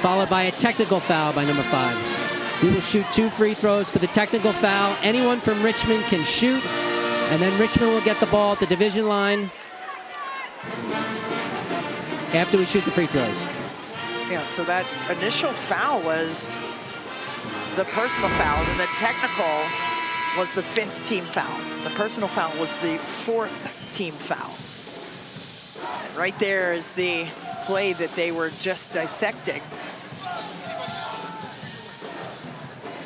followed by a technical foul by number 5. We will shoot 2 free throws for the technical foul. Anyone from Richmond can shoot, and then Richmond will get the ball at the division line after we shoot the free throws. Yeah, so that initial foul was the personal foul, and the technical was the 5th team foul. The personal foul was the 4th team foul. And right there is the play that they were just dissecting.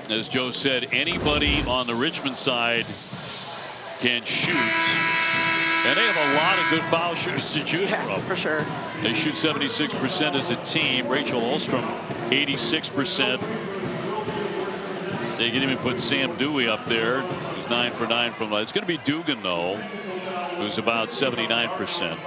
As Joe said, anybody on the Richmond side can shoot. And they have a lot of good foul shooters to choose from. For sure. They shoot 76% as a team. Rachel Ulstrom, 86%. They can even put Sam Dewey up there, who's 9 for 9 from. It's going to be Dugan, though, who's about 79%.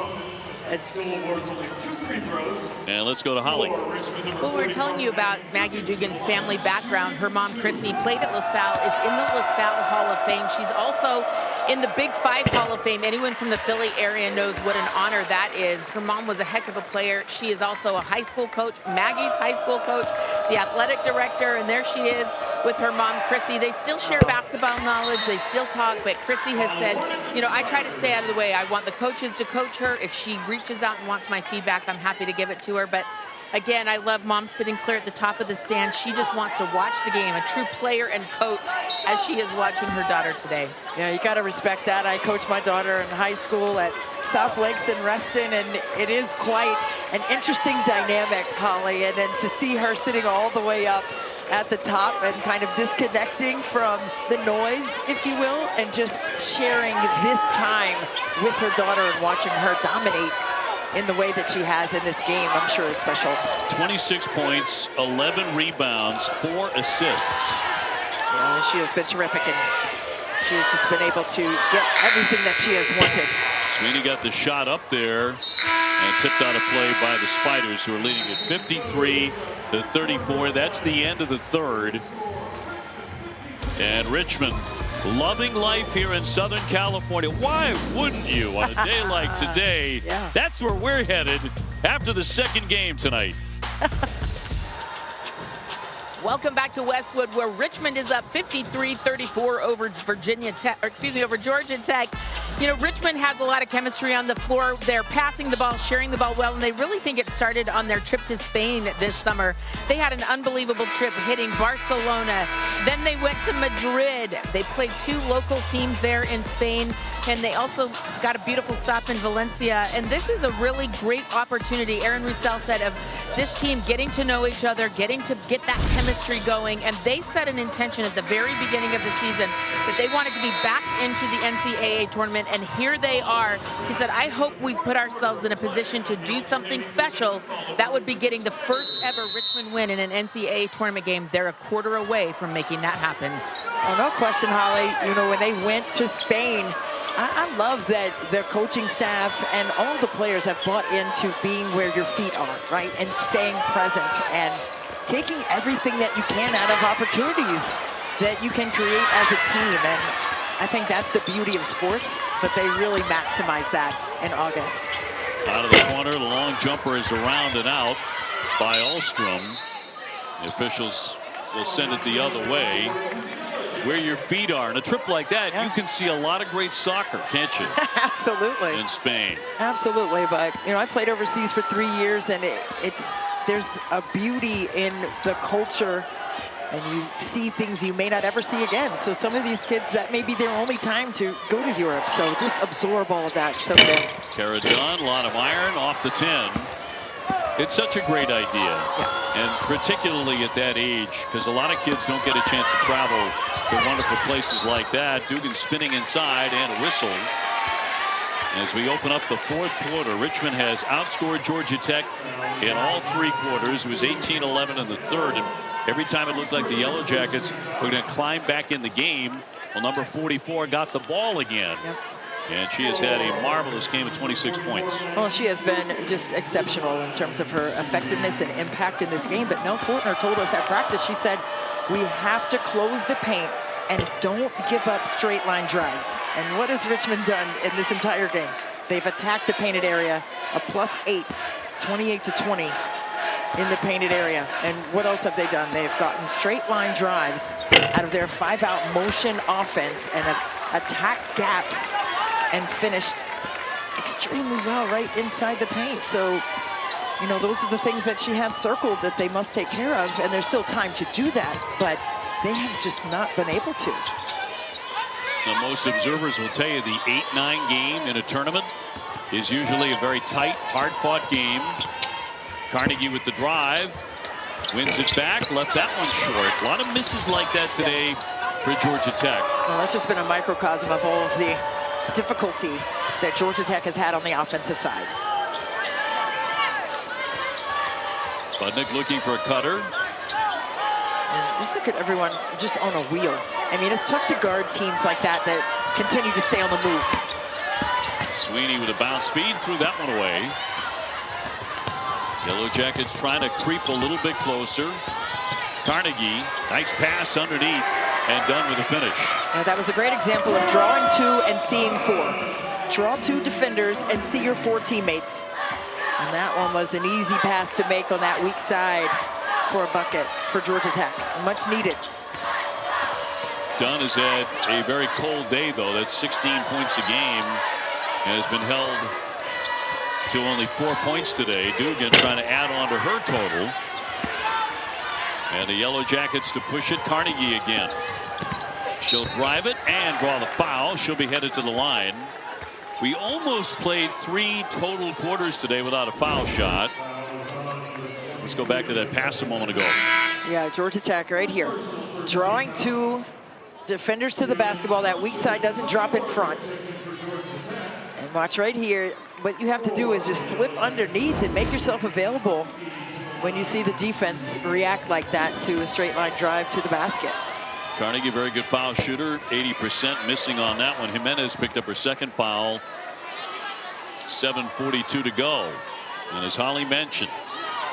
And let's go to Holly. Well, we were telling you about Maggie Dugan's family background. Her mom, Chrissy, played at LaSalle, is in the LaSalle Hall of Fame. She's also in the Big Five Hall of Fame. Anyone from the Philly area knows what an honor that is. Her mom was a heck of a player. She is also a high school coach, Maggie's high school coach, the athletic director, and there she is with her mom, Chrissy. They still share basketball knowledge. They still talk, but Chrissy has said, you know, I try to stay out of the way. I want the coaches to coach her. If she reaches out and wants my feedback, I'm happy to give it to her. But again, I love mom sitting clear at the top of the stand. She just wants to watch the game, a true player and coach, as she is watching her daughter today. Yeah, you got to respect that. I coached my daughter in high school at South Lakes in Reston, and it is quite an interesting dynamic, Holly. And then to see her sitting all the way up at the top and kind of disconnecting from the noise, if you will, and just sharing this time with her daughter and watching her dominate in the way that she has in this game, I'm sure is special. 26 points, 11 rebounds, 4 assists. Yeah, she has been terrific, and she has just been able to get everything that she has wanted. Sweeney got the shot up there and tipped out a play by the Spiders, who are leading at 53-34. That's the end of the third. And Richmond loving life here in Southern California. Why wouldn't you on a day like today? Yeah. That's where we're headed after the second game tonight. Welcome back to Westwood, where Richmond is up 53-34 over over Georgia Tech. You know, Richmond has a lot of chemistry on the floor. They're passing the ball, sharing the ball well, and they really think it started on their trip to Spain this summer. They had an unbelievable trip hitting Barcelona. Then they went to Madrid. They played 2 local teams there in Spain, and they also got a beautiful stop in Valencia. And this is a really great opportunity, Aaron Roussel said, of this team getting to know each other, getting to get that chemistry going. And they set an intention at the very beginning of the season that they wanted to be back into the NCAA tournament, and here they are. He said, I hope we put ourselves in a position to do something special. That would be getting the first ever Richmond win in an NCAA tournament game. They're a quarter away from making that happen. Oh, no question, Holly. You know, when they went to Spain, I love that their coaching staff and all the players have bought into being where your feet are, right? And staying present and taking everything that you can out of opportunities that you can create as a team. And I think that's the beauty of sports, but they really maximize that in August. Out of the corner, the long jumper is around and out by Ulstrom. The officials will send it the other way. Where your feet are. In a trip like that, you can see a lot of great soccer, can't you? Absolutely. In Spain. Absolutely, but you know, I played overseas for 3 years, and there's a beauty in the culture, and you see things you may not ever see again. So some of these kids, that may be their only time to go to Europe, so just absorb all of that. So Kara Dunn, a lot of iron off the 10. It's such a great idea, and particularly at that age, because a lot of kids don't get a chance to travel to wonderful places like that. Dugan spinning inside and a whistle. As we open up the fourth quarter, Richmond has outscored Georgia Tech in all 3 quarters. It was 18-11 in the third, and every time it looked like the Yellow Jackets were going to climb back in the game, well, number 44 got the ball again. And she has had a marvelous game of 26 points. Well, she has been just exceptional in terms of her effectiveness and impact in this game. But Nell Fortner told us at practice, she said, we have to close the paint and don't give up straight line drives. And what has Richmond done in this entire game? They've attacked the painted area, a +8, 28-20 in the painted area. And what else have they done? They've gotten straight line drives out of their 5-out motion offense and have attacked gaps and finished extremely well right inside the paint. So, you know, those are the things that she had circled that they must take care of, and there's still time to do that. But they have just not been able to. Now, most observers will tell you the 8-9 game in a tournament is usually a very tight, hard-fought game. Carnegie with the drive, wins it back, left that one short. A lot of misses like that today for Georgia Tech. Well, that's just been a microcosm of all of the difficulty that Georgia Tech has had on the offensive side. Budnick looking for a cutter. And just look at everyone just on a wheel. I mean, it's tough to guard teams like that continue to stay on the move. Sweeney with a bounce feed, threw that one away. Yellow Jackets trying to creep a little bit closer. Carnegie, nice pass underneath and done with a finish. Now, that was a great example of drawing two and seeing four. Draw two defenders and see your four teammates. And that one was an easy pass to make on that weak side for a bucket for Georgia Tech. Much needed. Dunn has had a very cold day, though. That's 16 points a game and has been held to only 4 points today. Dugan trying to add on to her total. And the Yellow Jackets to push it. Carnegie again. She'll drive it and draw the foul. She'll be headed to the line. We almost played 3 total quarters today without a foul shot. Let's go back to that pass a moment ago. Yeah, Georgia Tech right here. Drawing two defenders to the basketball. That weak side doesn't drop in front. And watch right here. What you have to do is just slip underneath and make yourself available when you see the defense react like that to a straight line drive to the basket. Carnegie, very good foul shooter, 80% missing on that one. Jimenez picked up her second foul. 7:42 to go. And as Holly mentioned,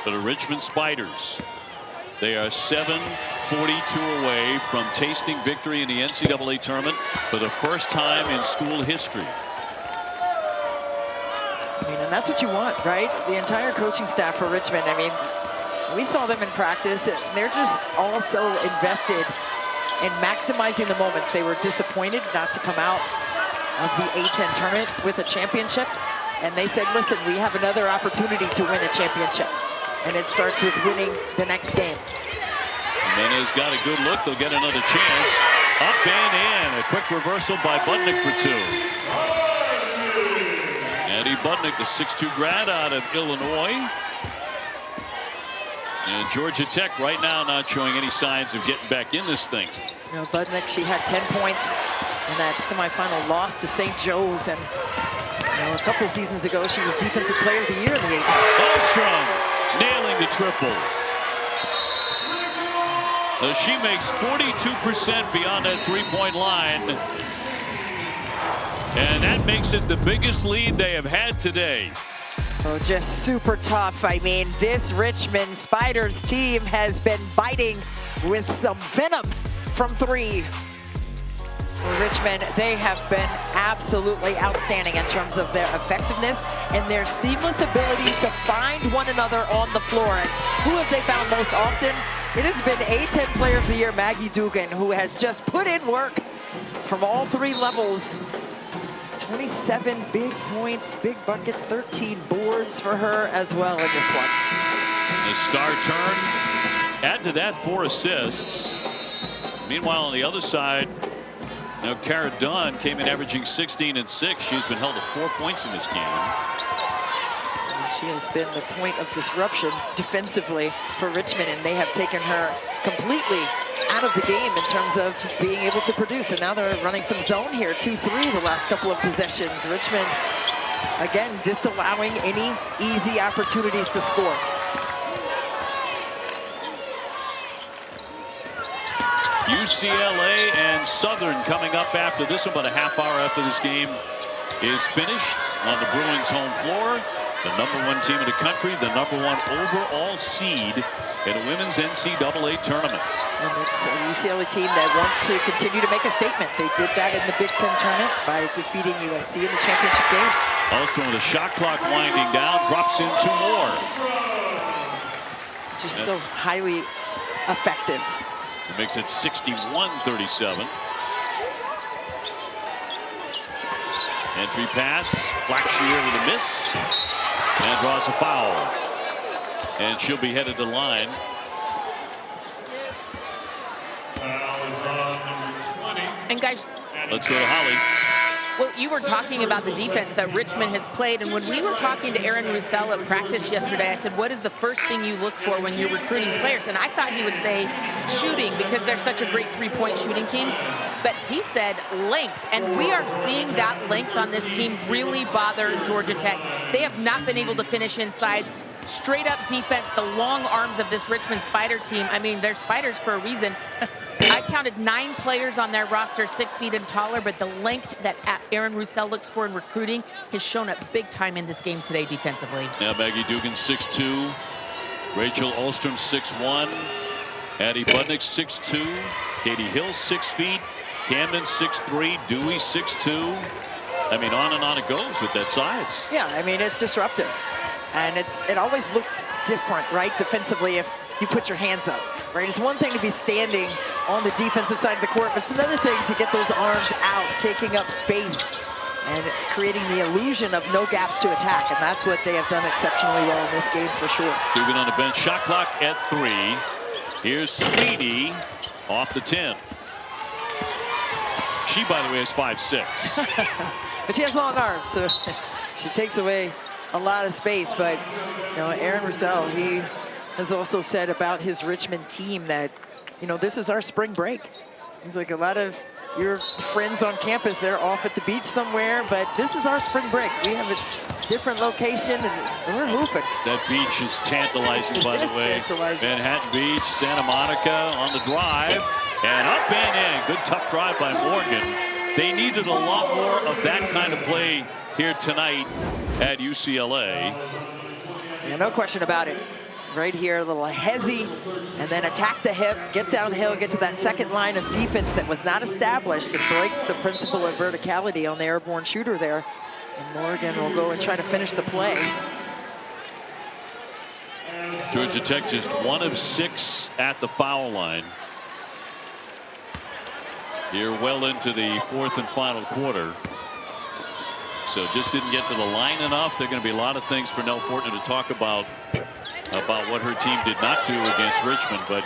for the Richmond Spiders, they are 7:42 away from tasting victory in the NCAA tournament for the first time in school history. I mean, and that's what you want, right? The entire coaching staff for Richmond. I mean, we saw them in practice, and they're just all so invested in maximizing the moments. They were disappointed not to come out of the A-10 tournament with a championship. And they said, listen, we have another opportunity to win a championship. And it starts with winning the next game. Jimenez got a good look. They'll get another chance. Up and in. A quick reversal by Budnick for 2. Andy Budnick, the 6'2" grad out of Illinois. And Georgia Tech right now not showing any signs of getting back in this thing. You know, Budnick, she had 10 points in that semifinal loss to St. Joe's. And you know, a couple seasons ago, she was Defensive Player of the Year in the A-10. Ostrom nailing the triple. So she makes 42% beyond that three-point line. And that makes it the biggest lead they have had today. Oh, just super tough. I mean, this Richmond Spiders team has been biting with some venom from 3. For Richmond, they have been absolutely outstanding in terms of their effectiveness and their seamless ability to find one another on the floor. And who have they found most often? It has been A-10 Player of the Year, Maggie Dugan, who has just put in work from all 3 levels. 27 big points, big buckets, 13 boards for her as well in this one. The star turn. Add to that 4 assists. Meanwhile, on the other side, now Cara Dunn came in averaging 16 and 6. She's been held to 4 points in this game. And she has been the point of disruption defensively for Richmond, and they have taken her completely out of the game in terms of being able to produce. And now they're running some zone here, 2-3 the last couple of possessions. Richmond, again, disallowing any easy opportunities to score. UCLA and Southern coming up after this one, about a half hour after this game is finished on the Bruins home floor. The #1 team in the country, the #1 overall seed in a women's NCAA tournament. And it's a UCLA team that wants to continue to make a statement. They did that in the Big Ten tournament by defeating USC in the championship game. Alstrom with the shot clock winding down, drops in 2 more. Just so highly effective. It makes it 61-37. Entry pass, Blackshear with a miss, and draws a foul. And she'll be headed to line. And guys, let's go to Holly. well, you were talking about the defense that Richmond has played, and when we were talking to Aaron Roussel at practice yesterday, I said, what is the first thing you look for when you're recruiting players? And I thought he would say shooting, because they're such a great three-point shooting team. But he said length, and we are seeing that length on this team really bother Georgia Tech. They have not been able to finish inside. Straight up defense, the long arms of this Richmond Spider team. I mean, they're Spiders for a reason. I counted 9 players on their roster 6 feet and taller, but the length that Aaron Roussel looks for in recruiting has shown up big time in this game today defensively. Yeah, Maggie Dugan 6'2", Rachel Olstrom 6'1", Addie Budnick 6'2", Katie Hill 6 feet, Camden 6'3", Dewey 6'2". I mean, on and on it goes with that size. Yeah, I mean, it's disruptive. And it always looks different, right, defensively, if you put your hands up, right? It's one thing to be standing on the defensive side of the court, but it's another thing to get those arms out, taking up space, and creating the illusion of no gaps to attack. And that's what they have done exceptionally well in this game for sure. Dugan on the bench, shot clock at 3. Here's Sweetie off the 10. She, by the way, is 5'6". But she has long arms, so she takes away a lot of space. But you know, Aaron Roussel, he has also said about his Richmond team that, you know, this is our spring break. He's like, a lot of your friends on campus, they're off at the beach somewhere, but this is our spring break. We have a different location and we're hooping. That beach is tantalizing, by the way. Tantalizing. Manhattan Beach, Santa Monica on the drive, and up and in. Good tough drive by Morgan. They needed a lot more of that kind of play here tonight at UCLA. Yeah, no question about it. Right here, a little hezzy, and then attack the hip, get downhill, get to that second line of defense that was not established. It breaks the principle of verticality on the airborne shooter there. And Morgan will go and try to finish the play. Georgia Tech just 1 of 6 at the foul line. Here well into the 4th and final quarter. So just didn't get to the line enough. There are going to be a lot of things for Nell Fortner to talk about what her team did not do against Richmond. But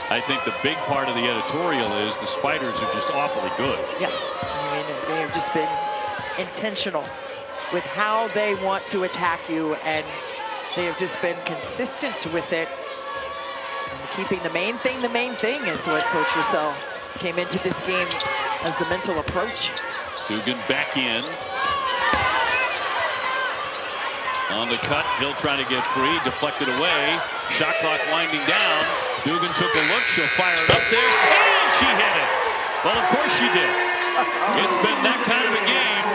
I think the big part of the editorial is the Spiders are just awfully good. Yeah, I mean, they have just been intentional with how they want to attack you, and they have just been consistent with it. And keeping the main thing is what Coach Roussel came into this game as the mental approach. Dugan back in. On the cut, Hill trying to get free, deflected away. Shot clock winding down. Dugan took a look, she'll fire it up there, and she hit it. Well, of course she did. It's been that kind of a game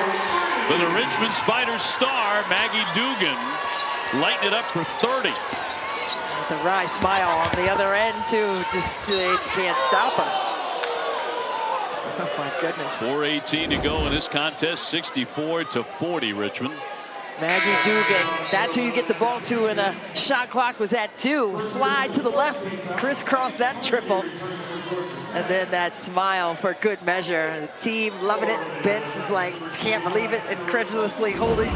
for the Richmond Spiders star, Maggie Dugan, lighting it up for 30. With a wry smile on the other end, too. Just they can't stop her. Oh, my goodness. 4:18 to go in this contest, 64-40, Richmond. Maggie Dugan, that's who you get the ball to, and the shot clock was at 2. Slide to the left, crisscross that triple. And then that smile for good measure. The team loving it. Bench is like, can't believe it, incredulously holding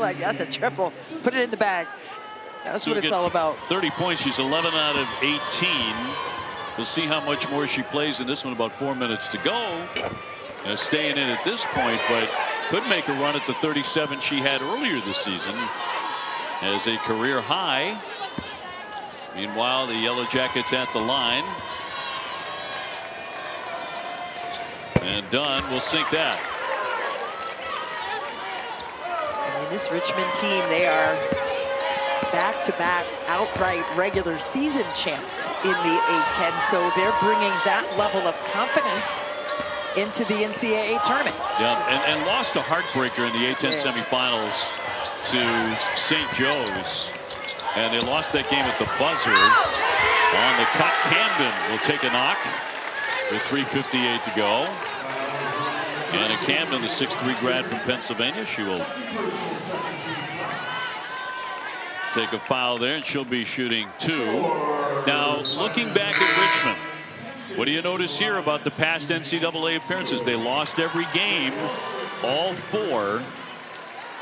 like, that's a triple. Put it in the bag. That's what it's all about. 30 points. She's 11 out of 18. We'll see how much more she plays in this one. About 4 minutes to go. Staying in at this point, but could make a run at the 37 she had earlier this season as a career high. Meanwhile, the Yellow Jackets at the line. And Dunn will sink that. I mean, this Richmond team, they are back-to-back outright regular season champs in the A-10, so they're bringing that level of confidence into the NCAA tournament. Yeah, and lost a heartbreaker in the A-10 semifinals to St. Joe's, and they lost that game at the buzzer. On the cut, Camden will take a knock with 3:58 to go. And Camden, the 6'3" grad from Pennsylvania, she will take a foul there, and she'll be shooting 2. Now, looking back at Richmond, what do you notice here about the past NCAA appearances? They lost every game, all 4.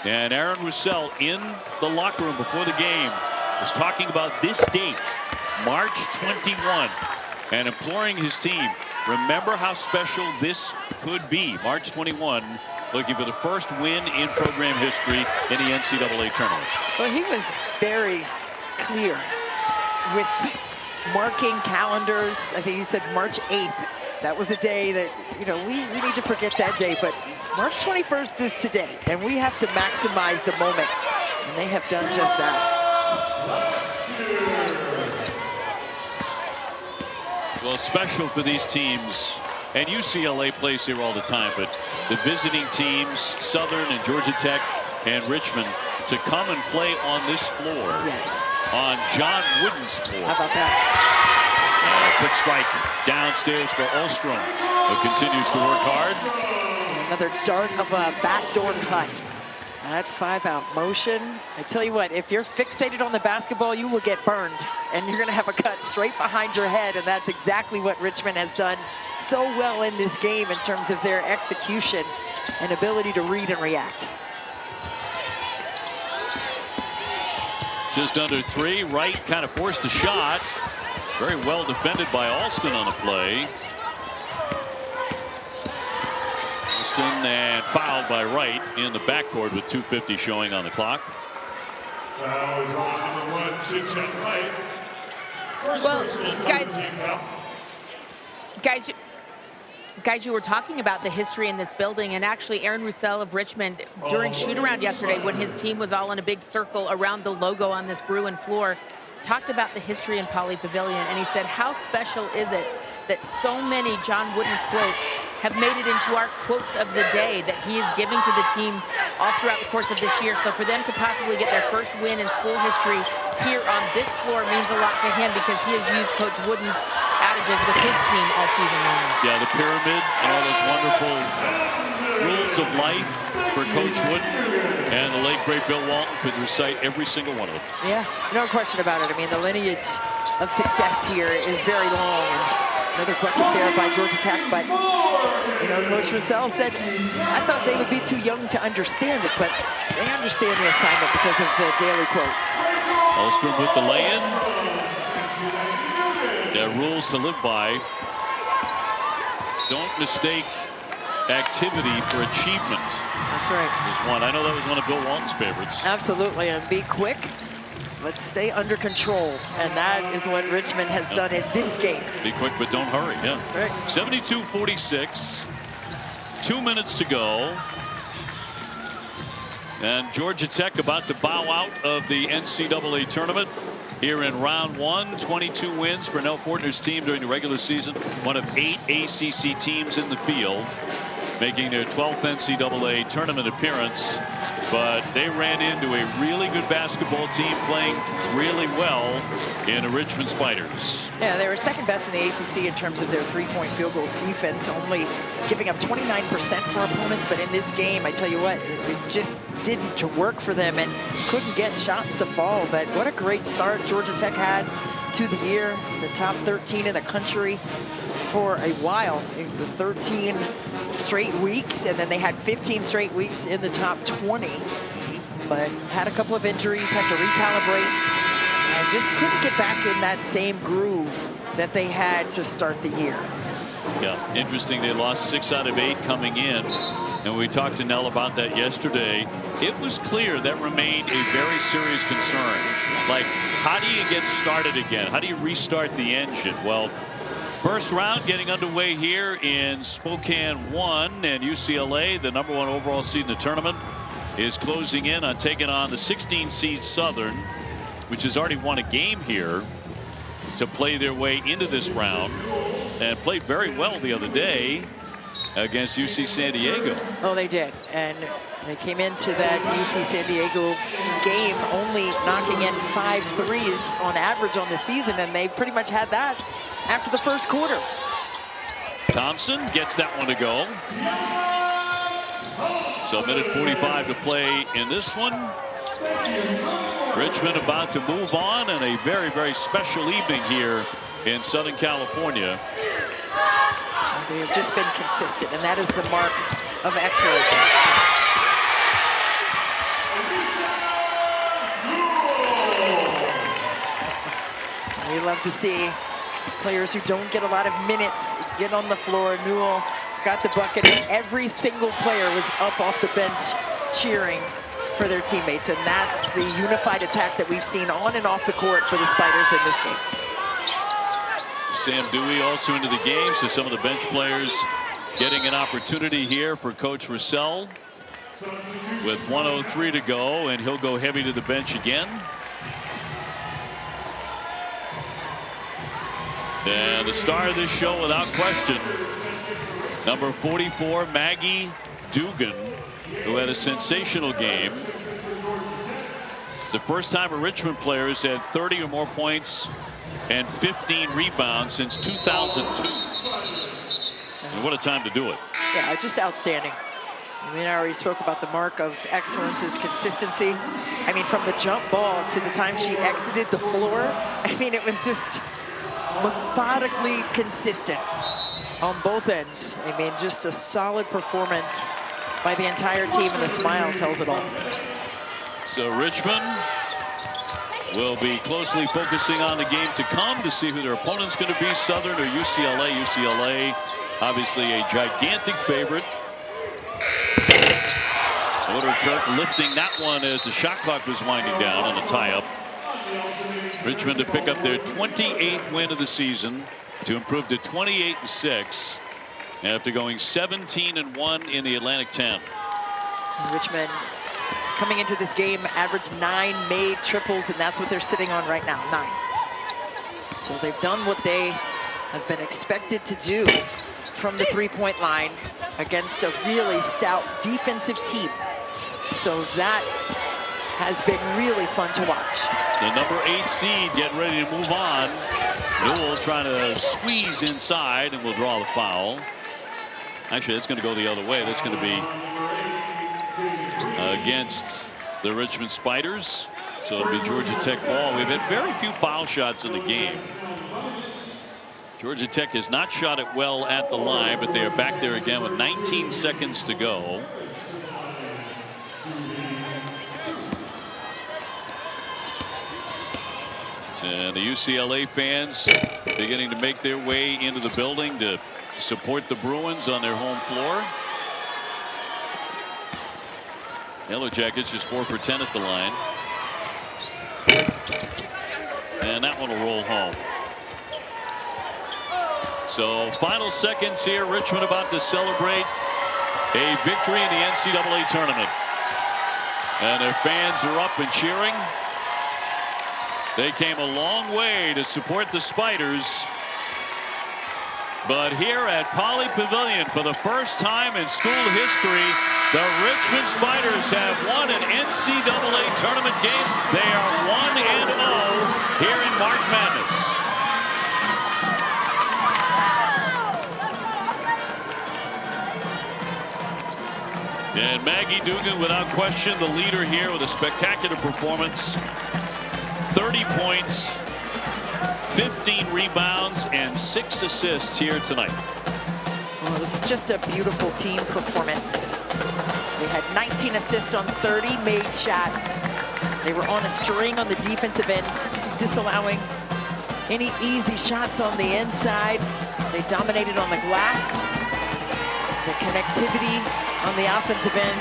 And Aaron Roussel in the locker room before the game was talking about this date, March 21, and imploring his team, remember how special this could be. March 21, looking for the first win in program history in the NCAA tournament. Well, he was very clear with marking calendars. I think he said March 8th. That was a day that, you know, we need to forget that day. But March 21st is today, and we have to maximize the moment. And they have done just that. Well, special for these teams, and UCLA plays here all the time, but the visiting teams, Southern and Georgia Tech and Richmond, to come and play on this floor. Yes. On John Wooden's floor. How about that? Quick strike downstairs for Ulstrom, who continues to work hard. Another dart of a backdoor cut. That 5-out motion. I tell you what, if you're fixated on the basketball, you will get burned. And you're going to have a cut straight behind your head. And that's exactly what Richmond has done so well in this game in terms of their execution and ability to read and react. Just under 3. Wright kind of forced the shot. Very well defended by Alston on the play. And fouled by Wright in the backcourt with 2:50 showing on the clock. Foul is on number 1, 6'10" Wright. Well, guys, you were talking about the history in this building, and actually Aaron Roussel of Richmond, during shoot-around yesterday, when his team was all in a big circle around the logo on this Bruin floor, talked about the history in Pauley Pavilion, and he said, how special is it that so many John Wooden quotes have made it into our quotes of the day that he is giving to the team all throughout the course of this year. So for them to possibly get their first win in school history here on this floor means a lot to him, because he has used Coach Wooden's adages with his team all season long. Yeah, the pyramid and all those wonderful rules of life for Coach Wooden, and the late great Bill Walton could recite every single one of them. Yeah, no question about it. I mean, the lineage of success here is very long. Another bucket there by Georgia Tech, but you know, Coach Roussel said, I thought they would be too young to understand it, but they understand the assignment because of the daily quotes. Ulstrom with the lay-in. There are rules to live by. Don't mistake activity for achievement. That's right. There's one. I know that was one of Bill Walton's favorites. Absolutely, and be quick. Let's stay under control, and that is what Richmond has done in this game. Be quick, but don't hurry. Yeah. Right. 72-46. 2 minutes to go. And Georgia Tech about to bow out of the NCAA tournament here in round 1. 22 wins for Nell Fortner's team during the regular season. One of 8 ACC teams in the field, making their 12th NCAA tournament appearance. But they ran into a really good basketball team playing really well in the Richmond Spiders. Yeah, they were second best in the ACC in terms of their three-point field goal defense, only giving up 29% for opponents. But in this game, I tell you what, it just didn't work for them and couldn't get shots to fall. But what a great start Georgia Tech had to the year, the top 13 in the country for a while, the 13 straight weeks, and then they had 15 straight weeks in the top 20, but had a couple of injuries, had to recalibrate, and just couldn't get back in that same groove that they had to start the year. Yeah, interesting. They lost 6 out of 8 coming in, and we talked to Nell about that yesterday. It was clear that remained a very serious concern. Like, how do you get started again? How do you restart the engine? Well, first round getting underway here in Spokane 1, and UCLA, the #1 overall seed in the tournament, is closing in on taking on the 16 seed Southern, which has already won a game here to play their way into this round, and played very well the other day against UC San Diego. Oh, they did, and they came into that UC San Diego game only knocking in 5 threes on average on the season, and they pretty much had that after the first quarter. Thompson gets that one to go. So a minute 45 to play in this one. Richmond about to move on, and a very, very special evening here in Southern California. They have just been consistent, and that is the mark of excellence. We love to see Players who don't get a lot of minutes get on the floor. Newell got the bucket, and every single player was up off the bench cheering for their teammates, and that's the unified attack that we've seen on and off the court for the Spiders in this game. Sam Dewey also into the game, so some of the bench players getting an opportunity here for Coach Russell with 1:03 to go, and he'll go heavy to the bench again. And the star of this show, without question, number 44, Maggie Dugan, who had a sensational game. It's the first time a Richmond player has had 30 or more points and 15 rebounds since 2002. And what a time to do it. Yeah, just outstanding. I mean, I already spoke about the mark of excellence is consistency. I mean, from the jump ball to the time she exited the floor, I mean, it was just methodically consistent on both ends. I mean, just a solid performance by the entire team, and the smile tells it all. So Richmond will be closely focusing on the game to come to see who their opponent's going to be, Southern or UCLA. UCLA, obviously a gigantic favorite. Kirk lifting that one as the shot clock was winding down on the tie-up. Richmond to pick up their 28th win of the season to improve to 28-6 after going 17-1 in the Atlantic 10. Richmond coming into this game averaged 9 made triples, and that's what they're sitting on right now, 9. So they've done what they have been expected to do from the three-point line against a really stout defensive team. So that has been really fun to watch. The number 8 seed getting ready to move on. Newell trying to squeeze inside and will draw the foul. Actually, that's going to go the other way. That's going to be against the Richmond Spiders. So it'll be Georgia Tech ball. We've had very few foul shots in the game. Georgia Tech has not shot it well at the line, but they are back there again with 19 seconds to go. And the UCLA fans beginning to make their way into the building to support the Bruins on their home floor. Yellow Jackets just 4 for 10 at the line. And that one will roll home. So final seconds here. Richmond about to celebrate a victory in the NCAA tournament. And their fans are up and cheering. They came a long way to support the Spiders. But here at Poly Pavilion, for the first time in school history, the Richmond Spiders have won an NCAA tournament game. They are 1-0 here in March Madness. And Maggie Dugan, without question, the leader here with a spectacular performance. 30 points, 15 rebounds, and 6 assists here tonight. Well, this is just a beautiful team performance. They had 19 assists on 30 made shots. They were on a string on the defensive end, disallowing any easy shots on the inside. They dominated on the glass. The connectivity on the offensive end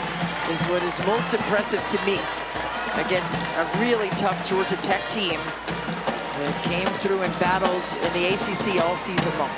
is what is most impressive to me against a really tough Georgia Tech team that came through and battled in the ACC all season long.